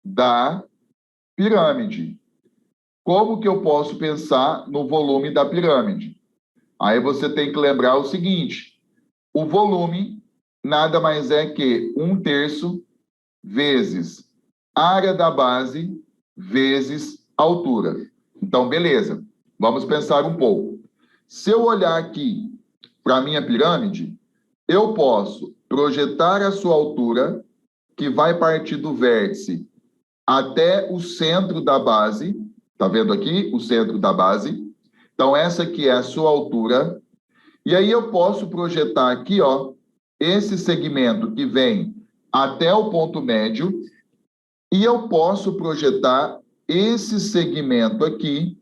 da pirâmide. Como que eu posso pensar no volume da pirâmide? Aí você tem que lembrar o seguinte: o volume nada mais é que 1/3 vezes área da base vezes altura. Então, beleza. Vamos pensar um pouco. Se eu olhar aqui para a minha pirâmide, eu posso projetar a sua altura, que vai partir do vértice até o centro da base. Tá vendo aqui o centro da base? Então, essa aqui é a sua altura. E aí eu posso projetar aqui, ó, esse segmento que vem até o ponto médio, e eu posso projetar esse segmento aqui,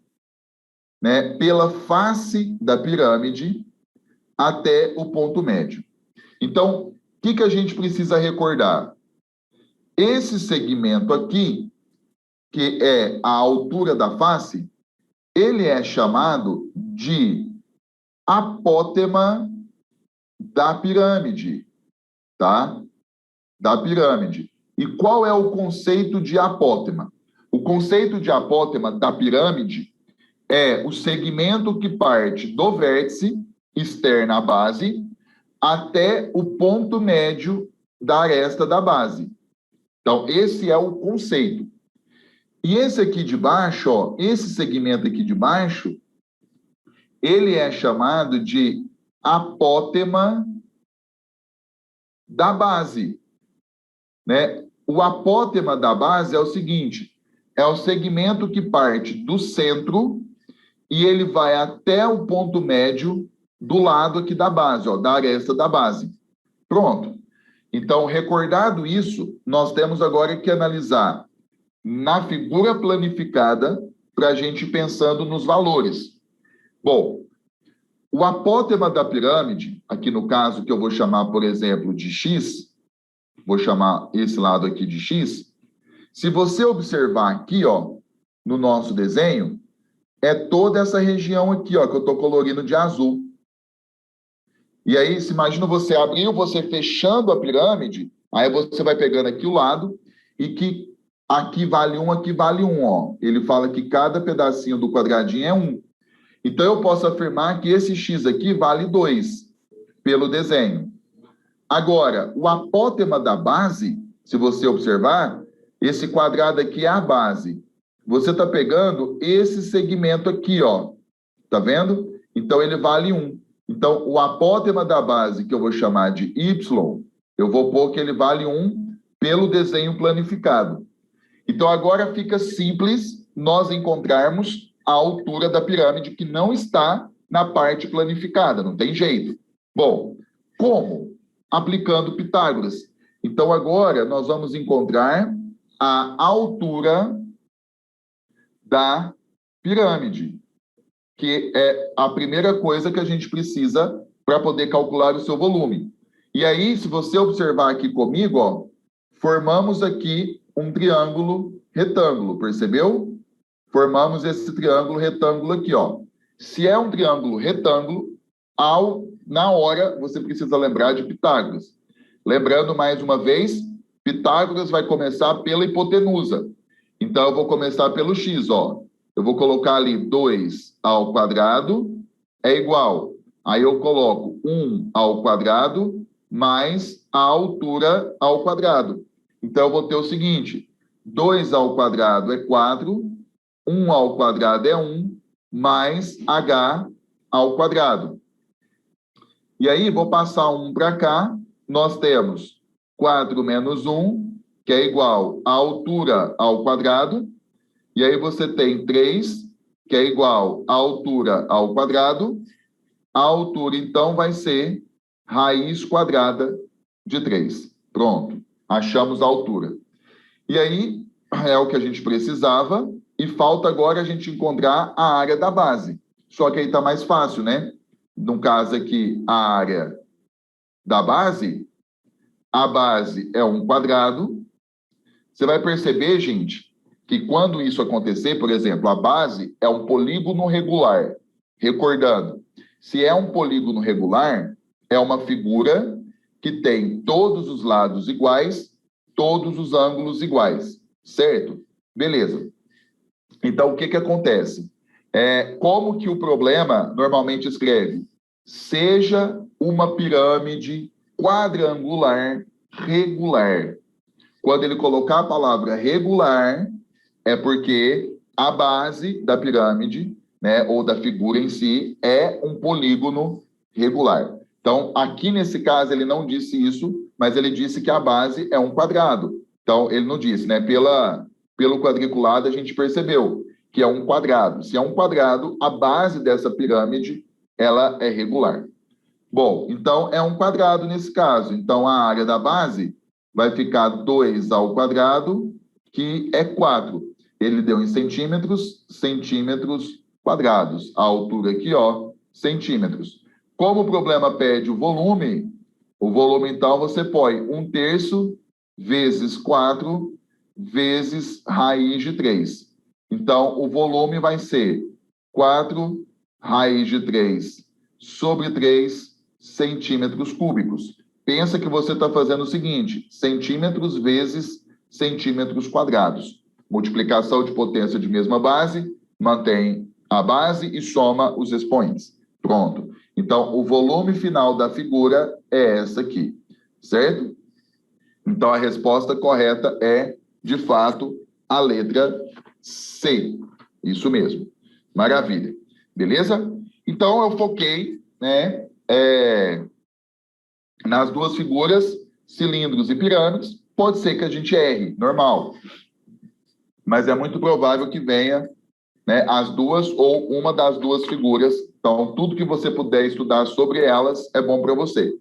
né, pela face da pirâmide até o ponto médio. Então, o que a gente precisa recordar? Esse segmento aqui, que é a altura da face, ele é chamado de apótema da pirâmide, tá? Da pirâmide. E qual é o conceito de apótema? O conceito de apótema da pirâmide é o segmento que parte do vértice externo à base até o ponto médio da aresta da base. Então, esse é o conceito. E esse aqui de baixo, ó, esse segmento aqui de baixo, ele é chamado de apótema da base, né? O apótema da base é o seguinte: é o segmento que parte do centro e ele vai até o ponto médio do lado aqui da base, ó, da aresta da base. Pronto. Então, recordado isso, nós temos agora que analisar na figura planificada para a gente ir pensando nos valores. Bom, o apótema da pirâmide, aqui no caso que eu vou chamar, por exemplo, de X, vou chamar esse lado aqui de X. Se você observar aqui, ó, no nosso desenho, é toda essa região aqui, ó, que eu estou colorindo de azul. E aí, se imagina você abriu, você fechando a pirâmide, aí você vai pegando aqui o lado, e que aqui vale 1, aqui vale 1, ó. Ele fala que cada pedacinho do quadradinho é 1. Então, eu posso afirmar que esse X aqui vale 2, pelo desenho. Agora, o apótema da base, se você observar, esse quadrado aqui é a base. Você está pegando esse segmento aqui, ó. Tá vendo? Então, ele vale 1. Então, o apótema da base, que eu vou chamar de Y, eu vou pôr que ele vale 1 pelo desenho planificado. Então, agora fica simples nós encontrarmos a altura da pirâmide que não está na parte planificada, não tem jeito. Bom, como? Aplicando Pitágoras. Então, agora nós vamos encontrar a altura da pirâmide, que é a primeira coisa que a gente precisa para poder calcular o seu volume. E aí, se você observar aqui comigo, ó, formamos aqui um triângulo retângulo, percebeu? Formamos esse triângulo retângulo aqui, ó. Se é um triângulo retângulo, na hora você precisa lembrar de Pitágoras. Lembrando mais uma vez, Pitágoras vai começar pela hipotenusa. Então, eu vou começar pelo x, ó. Eu vou colocar ali 2 ao quadrado é igual. Aí eu coloco 1 ao quadrado mais a altura ao quadrado. Então, eu vou ter o seguinte, 2 ao quadrado é 4, 1 ao quadrado é 1, mais h ao quadrado. E aí, vou passar 1 para cá, nós temos 4 menos 1, que é igual a altura ao quadrado, e aí você tem 3, que é igual a altura ao quadrado. A altura, então, vai ser raiz quadrada de 3. Pronto, achamos a altura. E aí, é o que a gente precisava, e falta agora a gente encontrar a área da base. Só que aí está mais fácil, né? No caso aqui, a área da base, a base é 1 quadrado. Você vai perceber, gente, que quando isso acontecer, por exemplo, a base é um polígono regular. Recordando, se é um polígono regular, é uma figura que tem todos os lados iguais, todos os ângulos iguais, certo? Beleza. Então, o que acontece? Como que o problema normalmente escreve? Seja uma pirâmide quadrangular regular. Quando ele colocar a palavra regular, é porque a base da pirâmide, né, ou da figura em si, é um polígono regular. Então, aqui nesse caso, ele não disse isso, mas ele disse que a base é um quadrado. Então, ele não disse, né? Pelo quadriculado, a gente percebeu que é um quadrado. Se é um quadrado, a base dessa pirâmide, ela é regular. Bom, então, é um quadrado nesse caso. Então, a área da base vai ficar 2 ao quadrado, que é 4. Ele deu em centímetros, centímetros quadrados. A altura aqui, ó, centímetros. Como o problema pede o volume, então, você põe 1/3 vezes 4 vezes raiz de 3. Então, o volume vai ser 4 raiz de 3 sobre 3 centímetros cúbicos. Pensa que você está fazendo o seguinte, centímetros vezes centímetros quadrados. Multiplicação de potência de mesma base, mantém a base e soma os expoentes. Pronto. Então, o volume final da figura é essa aqui, certo? Então, a resposta correta é, de fato, a letra C. Isso mesmo. Maravilha. Beleza? Então, eu foquei, né, nas duas figuras, cilindros e pirâmides. Pode ser que a gente erre, normal. Mas é muito provável que venha, né, as duas ou uma das duas figuras. Então, tudo que você puder estudar sobre elas é bom para você.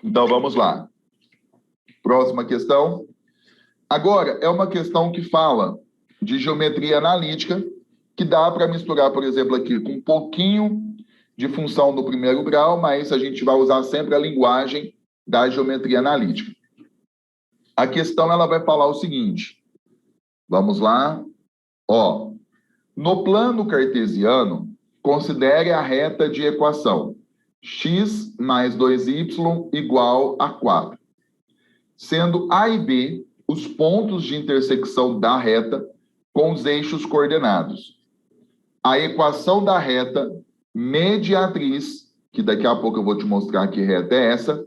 Então, vamos lá. Próxima questão. Agora, é uma questão que fala de geometria analítica, que dá para misturar, por exemplo, aqui com um pouquinho de função do primeiro grau, mas a gente vai usar sempre a linguagem da geometria analítica. A questão ela vai falar o seguinte, vamos lá, ó, no plano cartesiano, considere a reta de equação x mais 2y igual a 4, sendo A e B os pontos de intersecção da reta com os eixos coordenados. A equação da reta mediatriz, que daqui a pouco eu vou te mostrar que reta é essa,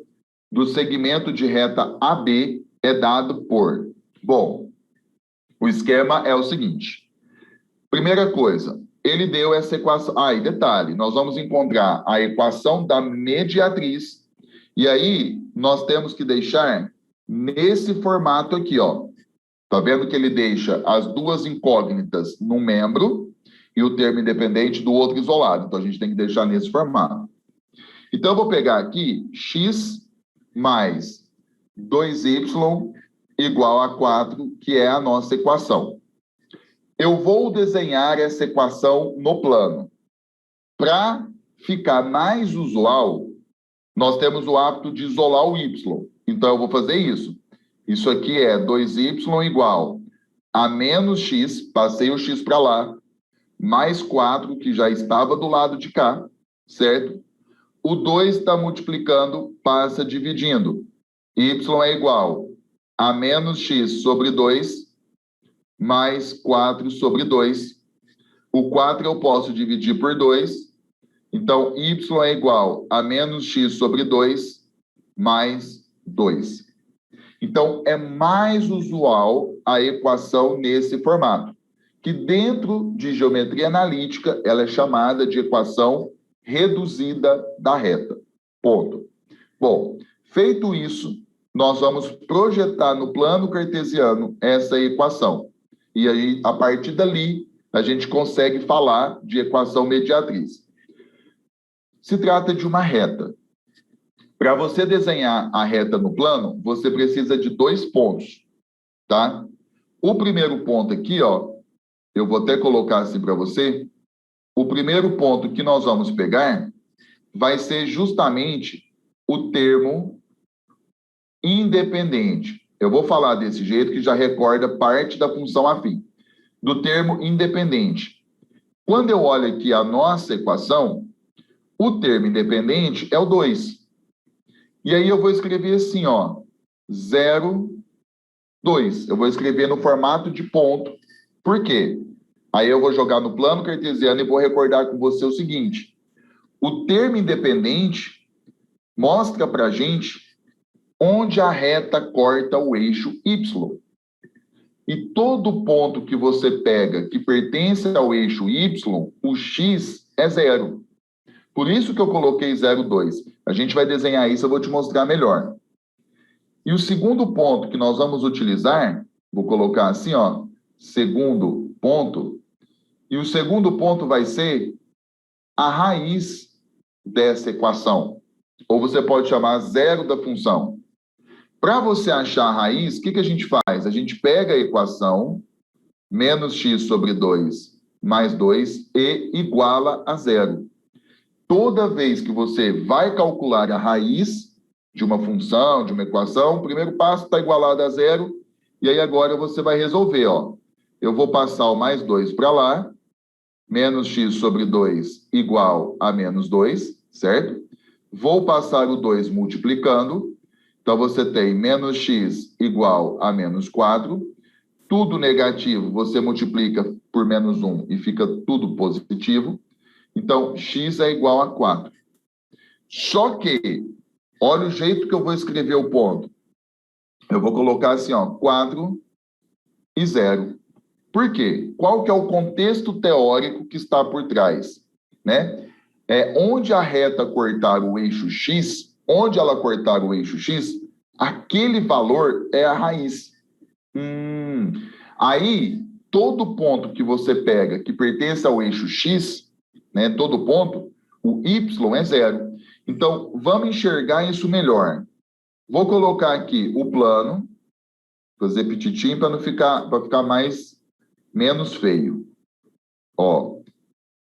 do segmento de reta AB é dado por... Bom, o esquema é o seguinte. Primeira coisa, ele deu essa equação... e detalhe, nós vamos encontrar a equação da mediatriz, e aí nós temos que deixar nesse formato aqui, ó. Tá vendo que ele deixa as duas incógnitas num membro e o termo independente do outro isolado. Então, a gente tem que deixar nesse formato. Então, eu vou pegar aqui x mais 2y igual a 4, que é a nossa equação. Eu vou desenhar essa equação no plano. Para ficar mais usual, nós temos o hábito de isolar o y. Então, eu vou fazer isso. Isso aqui é 2y igual a menos x, passei o x para lá, mais 4, que já estava do lado de cá, certo? O 2 está multiplicando, passa dividindo. Y é igual a menos x sobre 2, mais 4 sobre 2. O 4 eu posso dividir por 2. Então, y é igual a menos x sobre 2, mais 2. Então, é mais usual a equação nesse formato, que dentro de geometria analítica, ela é chamada de equação reduzida da reta. Ponto. Bom, feito isso, nós vamos projetar no plano cartesiano essa equação. E aí, a partir dali, a gente consegue falar de equação mediatriz. Se trata de uma reta. Para você desenhar a reta no plano, você precisa de 2 pontos, tá? O primeiro ponto aqui, ó, eu vou até colocar assim para você. O primeiro ponto que nós vamos pegar vai ser justamente o termo independente. Eu vou falar desse jeito que já recorda parte da função afim. Do termo independente. Quando eu olho aqui a nossa equação, o termo independente é o 2. E aí eu vou escrever assim, ó, 0, 2. Eu vou escrever no formato de ponto. Por quê? Aí eu vou jogar no plano cartesiano e vou recordar com você o seguinte. O termo independente mostra para a gente onde a reta corta o eixo Y. E todo ponto que você pega que pertence ao eixo Y, o X é 0. Por isso que eu coloquei 0,2. A gente vai desenhar isso, eu vou te mostrar melhor. E o segundo ponto que nós vamos utilizar, vou colocar assim, ó, segundo ponto. E o segundo ponto vai ser a raiz dessa equação. Ou você pode chamar zero da função. Para você achar a raiz, o que a gente faz? A gente pega a equação, menos x sobre 2 mais 2, e iguala a 0. Toda vez que você vai calcular a raiz de uma função, de uma equação, o primeiro passo está igualado a 0, e aí agora você vai resolver, ó. Eu vou passar o mais 2 para lá, menos x sobre 2 igual a menos 2, certo? Vou passar o 2 multiplicando, então você tem menos x igual a menos 4, tudo negativo você multiplica por menos 1 e fica tudo positivo. Então, x é igual a 4. Só que, olha o jeito que eu vou escrever o ponto. Eu vou colocar assim, ó, 4 e 0. Por quê? Qual que é o contexto teórico que está por trás? Né? Onde a reta cortar o eixo x, onde ela cortar o eixo x, aquele valor é a raiz. Aí, todo ponto que você pega que pertence ao eixo x, né, todo ponto, o y é 0. Então, vamos enxergar isso melhor. Vou colocar aqui o plano, fazer pititim para ficar menos feio. Ó,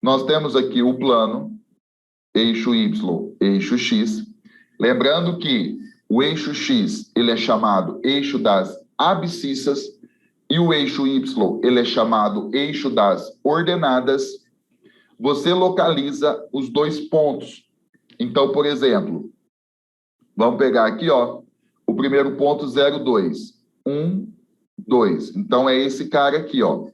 nós temos aqui o plano, eixo y, eixo x. Lembrando que O eixo X, ele é chamado eixo das abscissas, e o eixo Y, ele é chamado eixo das ordenadas. Você localiza os dois pontos. Então, por exemplo, vamos pegar aqui, ó, o primeiro ponto 0,2. 1, 2. Então, é esse cara aqui, ó.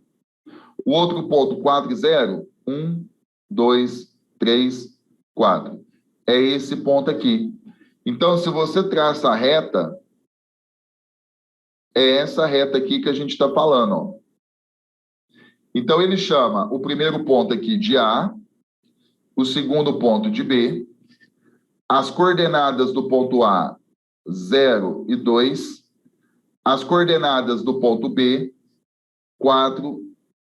O outro ponto 4 e 0, 1, 2, 3, 4. É esse ponto aqui. Então, se você traça a reta, é essa reta aqui que a gente está falando, ó. Então, ele chama o primeiro ponto aqui de A, o segundo ponto de B, as coordenadas do ponto A, 0 e 2, as coordenadas do ponto B, 4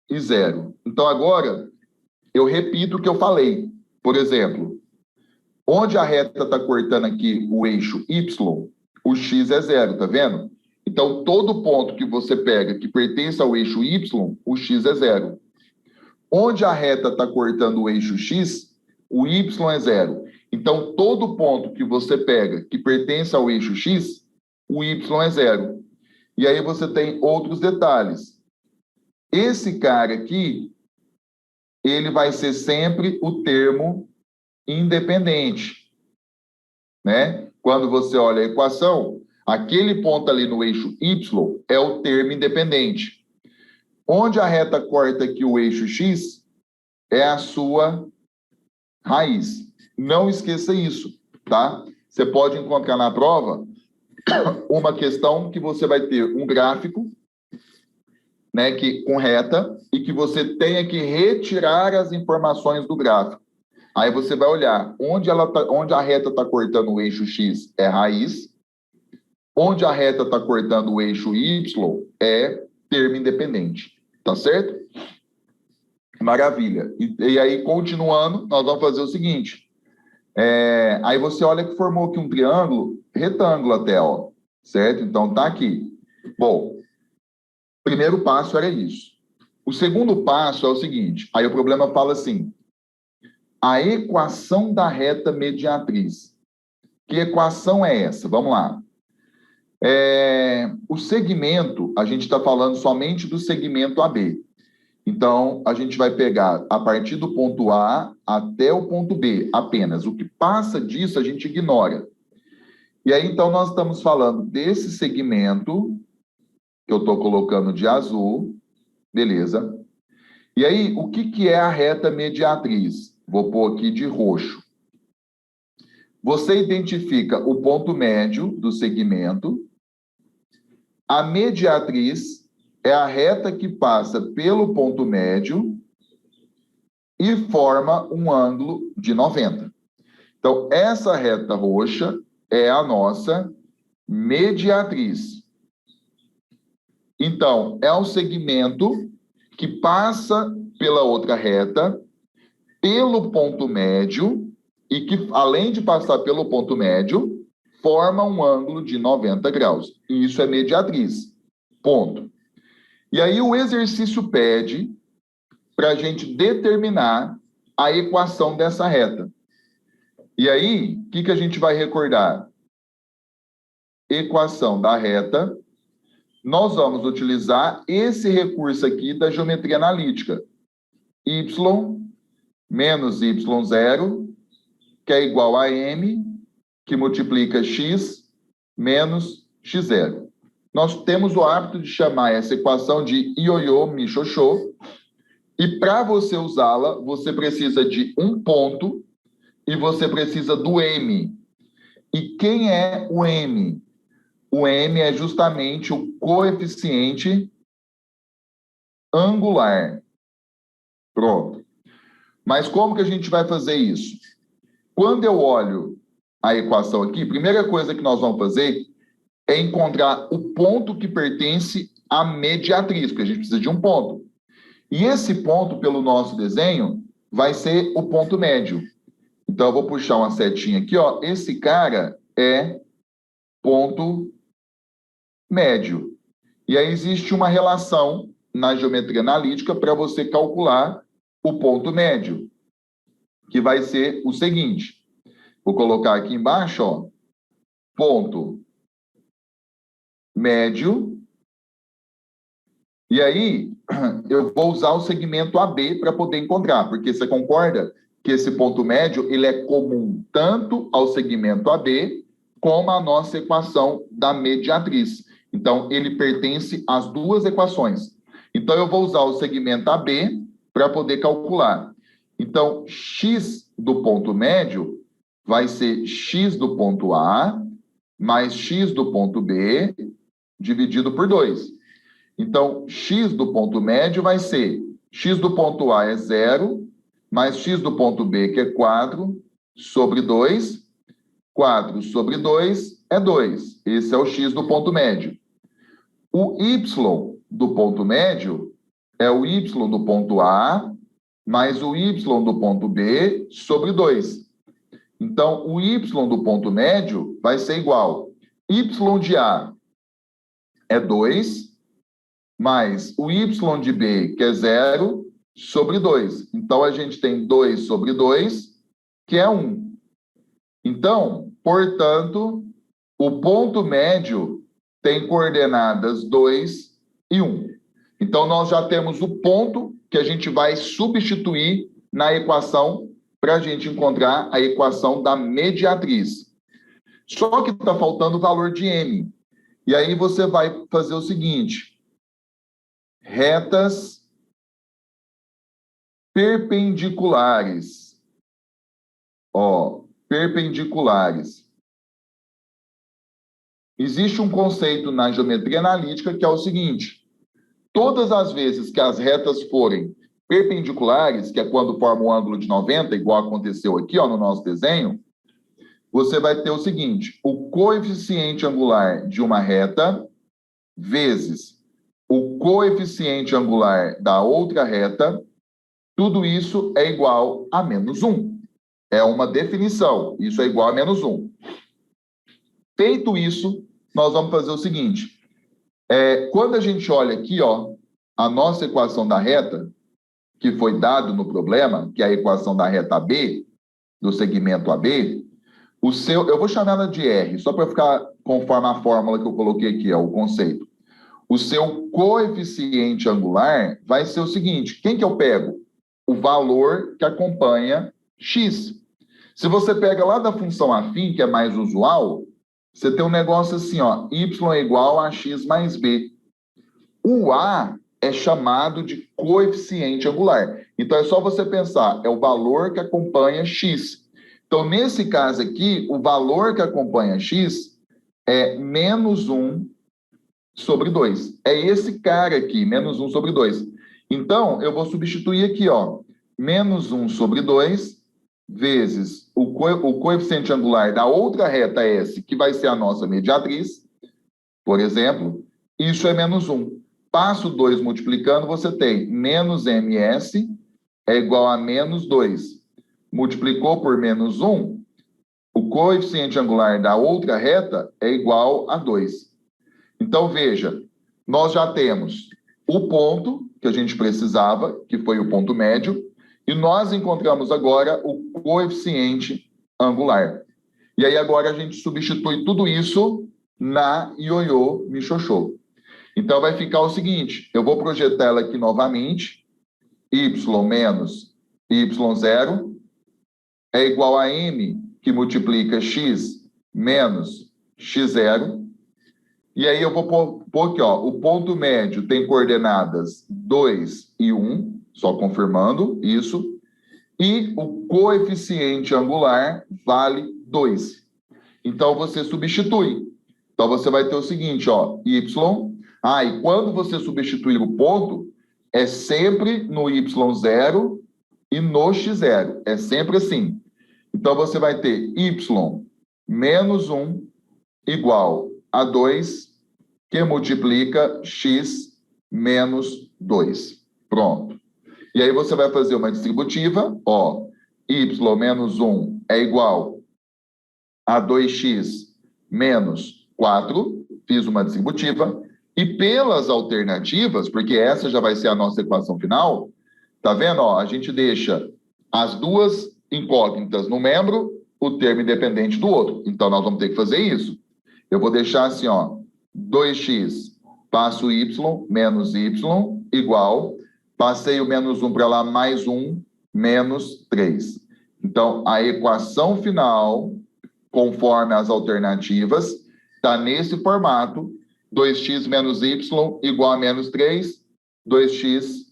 e 0. Então, agora, eu repito o que eu falei. Por exemplo, onde a reta está cortando aqui o eixo Y, o X é 0, tá vendo? Então, todo ponto que você pega que pertence ao eixo Y, o X é 0. Onde a reta está cortando o eixo X, o Y é 0. Então, todo ponto que você pega que pertence ao eixo X, o Y é 0. E aí você tem outros detalhes. Esse cara aqui, ele vai ser sempre o termo independente, né? Quando você olha a equação, aquele ponto ali no eixo Y é o termo independente. Onde a reta corta aqui o eixo X, é a sua raiz. Não esqueça isso, tá? Você pode encontrar na prova uma questão que você vai ter um gráfico, né, com reta, e que você tenha que retirar as informações do gráfico. Aí você vai olhar onde a reta está cortando o eixo X é raiz, onde a reta está cortando o eixo Y é termo independente. Tá certo? Maravilha. E aí, continuando, nós vamos fazer o seguinte. Aí você olha que formou aqui um triângulo, retângulo até, ó. Certo? Então, tá aqui. Bom, primeiro passo era isso. O segundo passo é o seguinte. Aí o problema fala assim. A equação da reta mediatriz. Que equação é essa? Vamos lá. O segmento, a gente está falando somente do segmento AB. Então, a gente vai pegar a partir do ponto A até o ponto B, apenas. O que passa disso, a gente ignora. E aí, então, nós estamos falando desse segmento, que eu estou colocando de azul, beleza? E aí, o que é a reta mediatriz? Vou pôr aqui de roxo. Você identifica o ponto médio do segmento. A mediatriz é a reta que passa pelo ponto médio e forma um ângulo de 90. Então, essa reta roxa é a nossa mediatriz. Então, é um segmento que passa pela outra reta, pelo ponto médio, e que, além de passar pelo ponto médio, forma um ângulo de 90 graus. E isso é mediatriz. Ponto. E aí o exercício pede para a gente determinar a equação dessa reta. E aí, o que a gente vai recordar? Equação da reta. Nós vamos utilizar esse recurso aqui da geometria analítica. Y menos y0, que é igual a m, que multiplica x menos x0. Nós temos o hábito de chamar essa equação de ioiô michoxô, e para você usá-la, você precisa de um ponto e você precisa do m. E quem é o m? O m é justamente o coeficiente angular. Pronto. Mas como que a gente vai fazer isso? Quando eu olho a equação aqui, a primeira coisa que nós vamos fazer é encontrar o ponto que pertence à mediatriz, porque a gente precisa de um ponto. E esse ponto, pelo nosso desenho, vai ser o ponto médio. Então, eu vou puxar uma setinha aqui, ó. Esse cara é ponto médio. E aí existe uma relação na geometria analítica para você calcular o ponto médio, que vai ser o seguinte. Vou colocar aqui embaixo, ó. ponto médio. E aí, eu vou usar o segmento AB para poder encontrar, porque você concorda que esse ponto médio ele é comum tanto ao segmento AB como à nossa equação da mediatriz. Então, ele pertence às duas equações. Então, eu vou usar o segmento AB para poder calcular. Então, x do ponto médio vai ser x do ponto A mais x do ponto B dividido por 2. Então, x do ponto médio vai ser x do ponto A é 0, mais x do ponto B, que é 4, sobre 2. 4 sobre 2 é 2. Esse é o x do ponto médio. O y do ponto médio é o y do ponto A mais o y do ponto B sobre 2. Então, o y do ponto médio vai ser igual y de A é 2, mais o y de B, que é 0, sobre 2. Então, a gente tem 2 sobre 2, que é 1. Então, portanto, o ponto médio tem coordenadas 2 e 1. Então, nós já temos o ponto que a gente vai substituir na equação para a gente encontrar a equação da mediatriz. Só que está faltando o valor de M. E aí você vai fazer o seguinte: retas perpendiculares. Ó, perpendiculares. Existe um conceito na geometria analítica que é o seguinte: todas as vezes que as retas forem perpendiculares, que é quando forma um ângulo de 90, igual aconteceu aqui, ó, no nosso desenho, você vai ter o seguinte: o coeficiente angular de uma reta vezes o coeficiente angular da outra reta, tudo isso é igual a menos 1. É uma definição, isso é igual a menos 1. Feito isso, nós vamos fazer o seguinte: quando a gente olha aqui, ó, a nossa equação da reta, que foi dado no problema, que é a equação da reta B, do segmento AB, eu vou chamar ela de R, só para ficar conforme a fórmula que eu coloquei aqui, ó, o conceito. O seu coeficiente angular vai ser o seguinte: quem que eu pego? O valor que acompanha x. Se você pega lá da função afim, que é mais usual, você tem um negócio assim, ó, y é igual a x mais b. O A é chamado de coeficiente angular. Então, é só você pensar, é o valor que acompanha x. Então, nesse caso aqui, o valor que acompanha x é menos 1 sobre 2. É esse cara aqui, menos 1 sobre 2. Então, eu vou substituir aqui, ó, menos 1 sobre 2 vezes o coeficiente angular da outra reta S, que vai ser a nossa mediatriz, por exemplo, isso é menos 1. Passo 2 multiplicando, você tem menos ms é igual a menos 2. Multiplicou por menos 1, o coeficiente angular da outra reta é igual a 2. Então, veja, nós já temos o ponto que a gente precisava, que foi o ponto médio, e nós encontramos agora o coeficiente angular. E aí agora a gente substitui tudo isso na ioiô michôchô. Então vai ficar o seguinte: eu vou projetar ela aqui novamente, y menos y0 é igual a m, que multiplica x menos x0. E aí eu vou pôr aqui, ó, o ponto médio tem coordenadas 2 e 1, só confirmando isso, e o coeficiente angular vale 2. Então você substitui. Então você vai ter o seguinte, ó, y. E quando você substituir o ponto, é sempre no y0 e no x0. É sempre assim. Então você vai ter y menos 1 igual a 2, que multiplica x menos 2. Pronto. E aí você vai fazer uma distributiva, ó, y menos 1 é igual a 2x menos 4, fiz uma distributiva, e pelas alternativas, porque essa já vai ser a nossa equação final, tá vendo? Ó, a gente deixa as duas incógnitas no membro, o termo independente do outro. Então, nós vamos ter que fazer isso. Eu vou deixar assim, ó, 2x, passo y, menos y, igual, passei o menos 1 para lá, mais 1, menos 3. Então, a equação final, conforme as alternativas, está nesse formato, 2x menos y igual a menos 3, 2x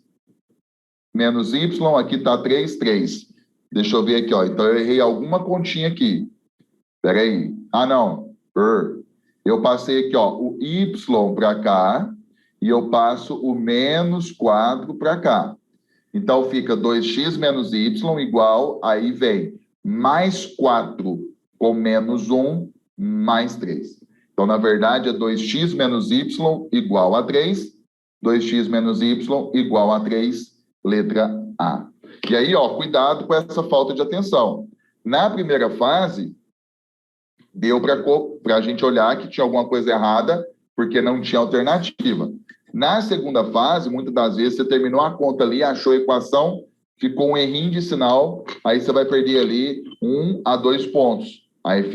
menos y, aqui está 3, 3. Deixa eu ver aqui, ó. Então, eu errei alguma continha aqui. Espera aí. Ah, não. Eu passei aqui, ó, o y para cá e eu passo o menos 4 para cá. Então, fica 2x menos y igual, aí vem mais 4 com menos 1, mais 3. Então, na verdade, é 2x menos y igual a 3. 2x menos y igual a 3, letra A. E aí, ó, cuidado com essa falta de atenção. Na primeira fase, deu para a gente olhar que tinha alguma coisa errada, porque não tinha alternativa. Na segunda fase, muitas das vezes, você terminou a conta ali, achou a equação, ficou um errinho de sinal, aí você vai perder ali 1 a 2 pontos. Aí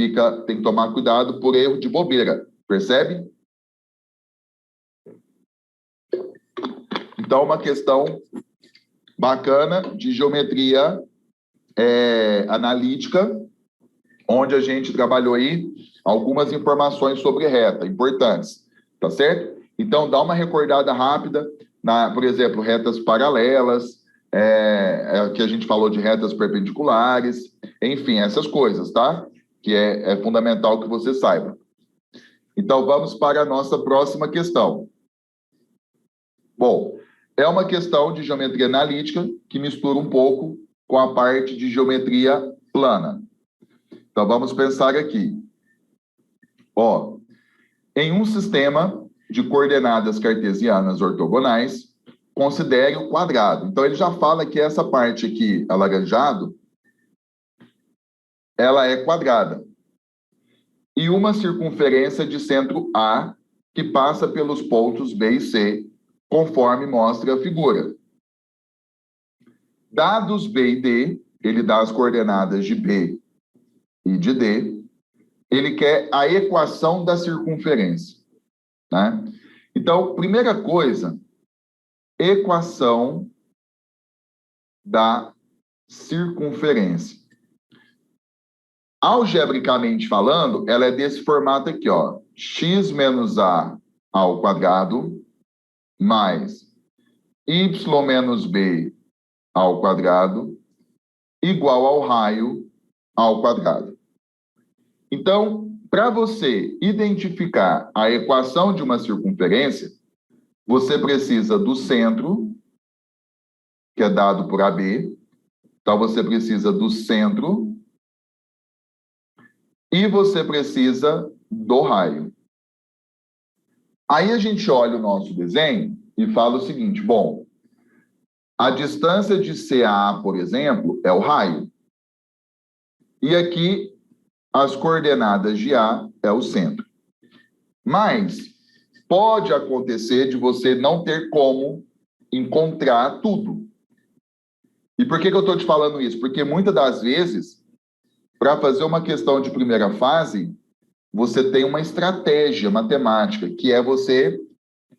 tem que tomar cuidado por erro de bobeira, percebe? Então, uma questão bacana de geometria analítica, onde a gente trabalhou aí algumas informações sobre reta, importantes, tá certo? Então, dá uma recordada rápida, por exemplo, retas paralelas, que a gente falou de retas perpendiculares, enfim, essas coisas, tá? Que é fundamental que você saiba. Então, vamos para a nossa próxima questão. Bom, é uma questão de geometria analítica que mistura um pouco com a parte de geometria plana. Então, vamos pensar aqui. Ó, em um sistema de coordenadas cartesianas ortogonais, considere o quadrado. Então, ele já fala que essa parte aqui, alaranjado, ela é quadrada. E uma circunferência de centro A, que passa pelos pontos B e C, conforme mostra a figura. Dados B e D, ele dá as coordenadas de B e de D, ele quer a equação da circunferência, né? Então, primeira coisa, equação da circunferência. Algebricamente falando, ela é desse formato aqui, ó. X menos A ao quadrado mais Y menos B ao quadrado igual ao raio ao quadrado. Então, para você identificar a equação de uma circunferência, você precisa do centro, que é dado por AB. Então, você precisa do centro e você precisa do raio. Aí a gente olha o nosso desenho e fala o seguinte, bom, a distância de CA, por exemplo, é o raio. E aqui, as coordenadas de A é o centro. Mas pode acontecer de você não ter como encontrar tudo. E por que eu estou te falando isso? Porque muitas das vezes, para fazer uma questão de primeira fase, você tem uma estratégia matemática, que é você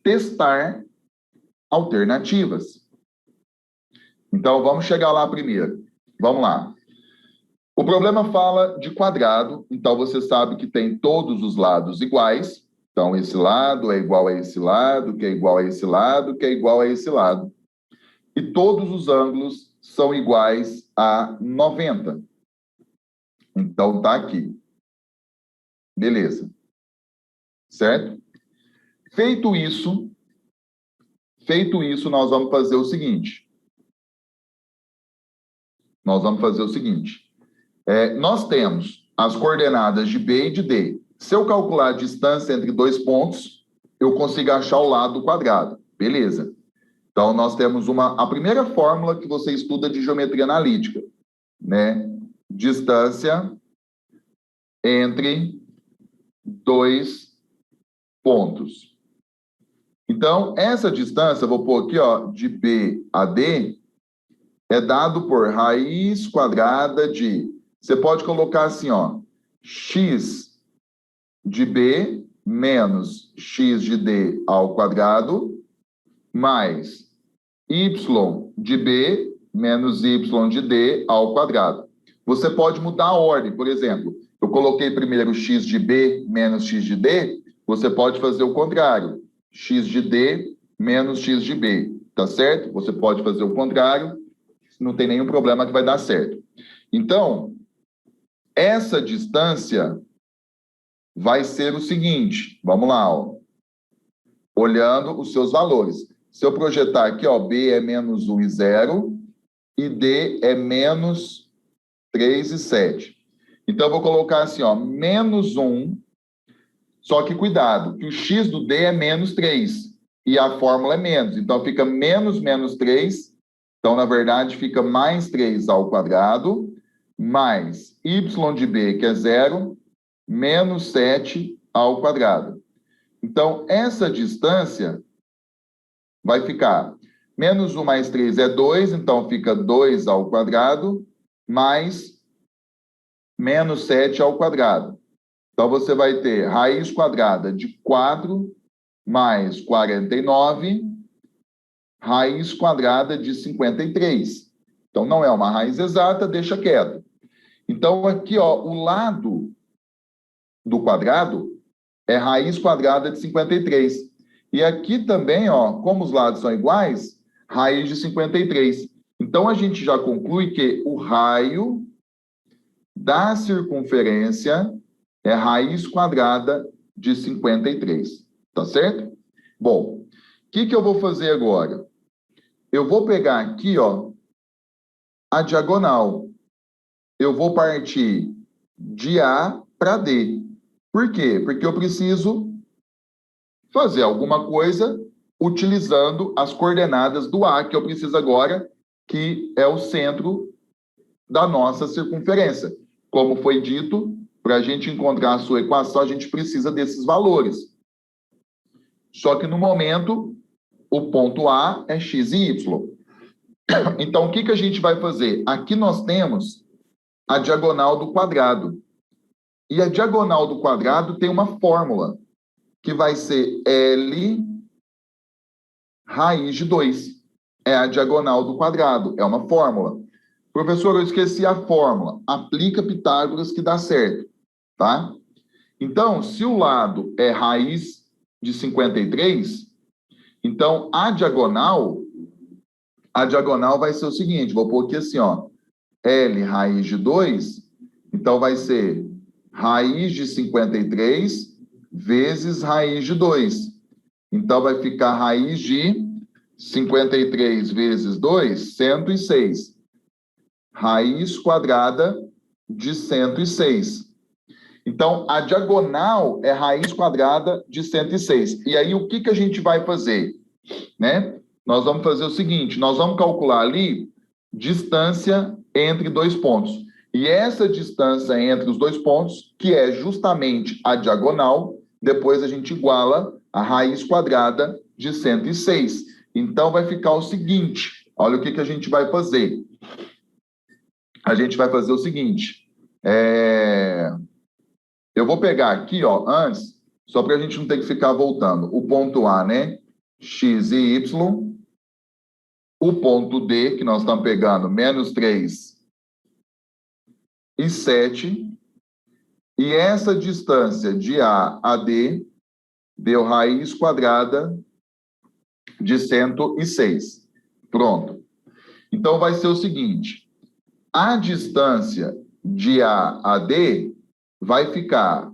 testar alternativas. Então, vamos chegar lá primeiro. Vamos lá. O problema fala de quadrado, então você sabe que tem todos os lados iguais. Então, esse lado é igual a esse lado, que é igual a esse lado, que é igual a esse lado. E todos os ângulos são iguais a 90. Então, tá aqui. Beleza. Certo? Feito isso, nós vamos fazer o seguinte. Nós temos as coordenadas de B e de D. Se eu calcular a distância entre dois pontos, eu consigo achar o lado do quadrado. Beleza. Então, nós temos a primeira fórmula que você estuda de geometria analítica, né? Distância entre dois pontos. Então, essa distância, vou pôr aqui, ó, de B a D, é dado por raiz quadrada de... Você pode colocar assim, ó, x de B menos x de D ao quadrado mais y de B menos y de D ao quadrado. Você pode mudar a ordem, por exemplo, eu coloquei primeiro x de B menos x de D, você pode fazer o contrário, x de D menos x de B, tá certo? Você pode fazer o contrário, não tem nenhum problema que vai dar certo. Então, essa distância vai ser o seguinte, vamos lá, ó, olhando os seus valores. Se eu projetar aqui, ó, B é menos 1 e 0, e D é menos 3 e 7. Então, eu vou colocar assim, ó, menos 1, só que cuidado, que o x do D é menos 3, e a fórmula é menos. Então, fica menos 3, então, na verdade, fica mais 3 ao quadrado, mais y de B, que é 0, menos 7 ao quadrado. Então, essa distância vai ficar menos 1 mais 3 é 2, então fica 2 ao quadrado, mais menos 7 ao quadrado. Então, você vai ter raiz quadrada de 4 mais 49, raiz quadrada de 53. Então, não é uma raiz exata, deixa quieto. Então, aqui, ó, o lado do quadrado é raiz quadrada de 53. E aqui também, ó, como os lados são iguais, raiz de 53. Então, a gente já conclui que o raio da circunferência é raiz quadrada de 53. Tá certo? Bom, o que eu vou fazer agora? Eu vou pegar aqui, ó, a diagonal. Eu vou partir de A para D. Por quê? Porque eu preciso fazer alguma coisa utilizando as coordenadas do A, que eu preciso agora, que é o centro da nossa circunferência. Como foi dito, para a gente encontrar a sua equação, a gente precisa desses valores. Só que no momento, o ponto A é x e y. Então, o que a gente vai fazer? Aqui nós temos a diagonal do quadrado. E a diagonal do quadrado tem uma fórmula, que vai ser L raiz de 2. É a diagonal do quadrado, é uma fórmula. Professor, eu esqueci a fórmula. Aplica Pitágoras que dá certo, tá? Então, se o lado é raiz de 53, então a diagonal vai ser o seguinte, vou pôr aqui assim, ó, L raiz de 2, então vai ser raiz de 53 vezes raiz de 2. Então, vai ficar raiz de 53 vezes 2, 106. Raiz quadrada de 106. Então, a diagonal é raiz quadrada de 106. E aí, o que a gente vai fazer? Né? Nós vamos fazer o seguinte, nós vamos calcular ali distância entre dois pontos. E essa distância entre os dois pontos, que é justamente a diagonal, depois a gente iguala a raiz quadrada de 106. Então, vai ficar o seguinte, olha o que a gente vai fazer. A gente vai fazer o seguinte, eu vou pegar aqui, ó, antes, só para a gente não ter que ficar voltando, o ponto A, né? X e Y, o ponto D, que nós estamos pegando, menos 3 e 7, e essa distância de A a D deu raiz quadrada de 106. Pronto. Então, vai ser o seguinte, a distância de A a D vai ficar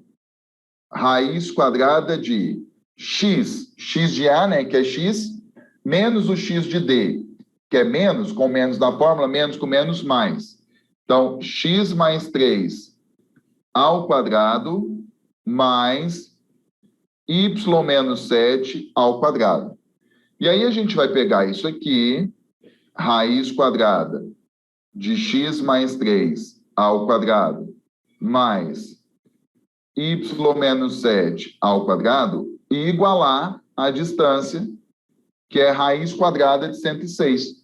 raiz quadrada de x de A, né, que é x, menos o x de D, que é menos, com menos da fórmula, menos com menos, mais. Então, x mais 3 ao quadrado, mais y menos 7 ao quadrado. E aí, a gente vai pegar isso aqui, raiz quadrada de x mais 3 ao quadrado, mais y menos 7 ao quadrado, e igualar a distância, que é raiz quadrada de 106.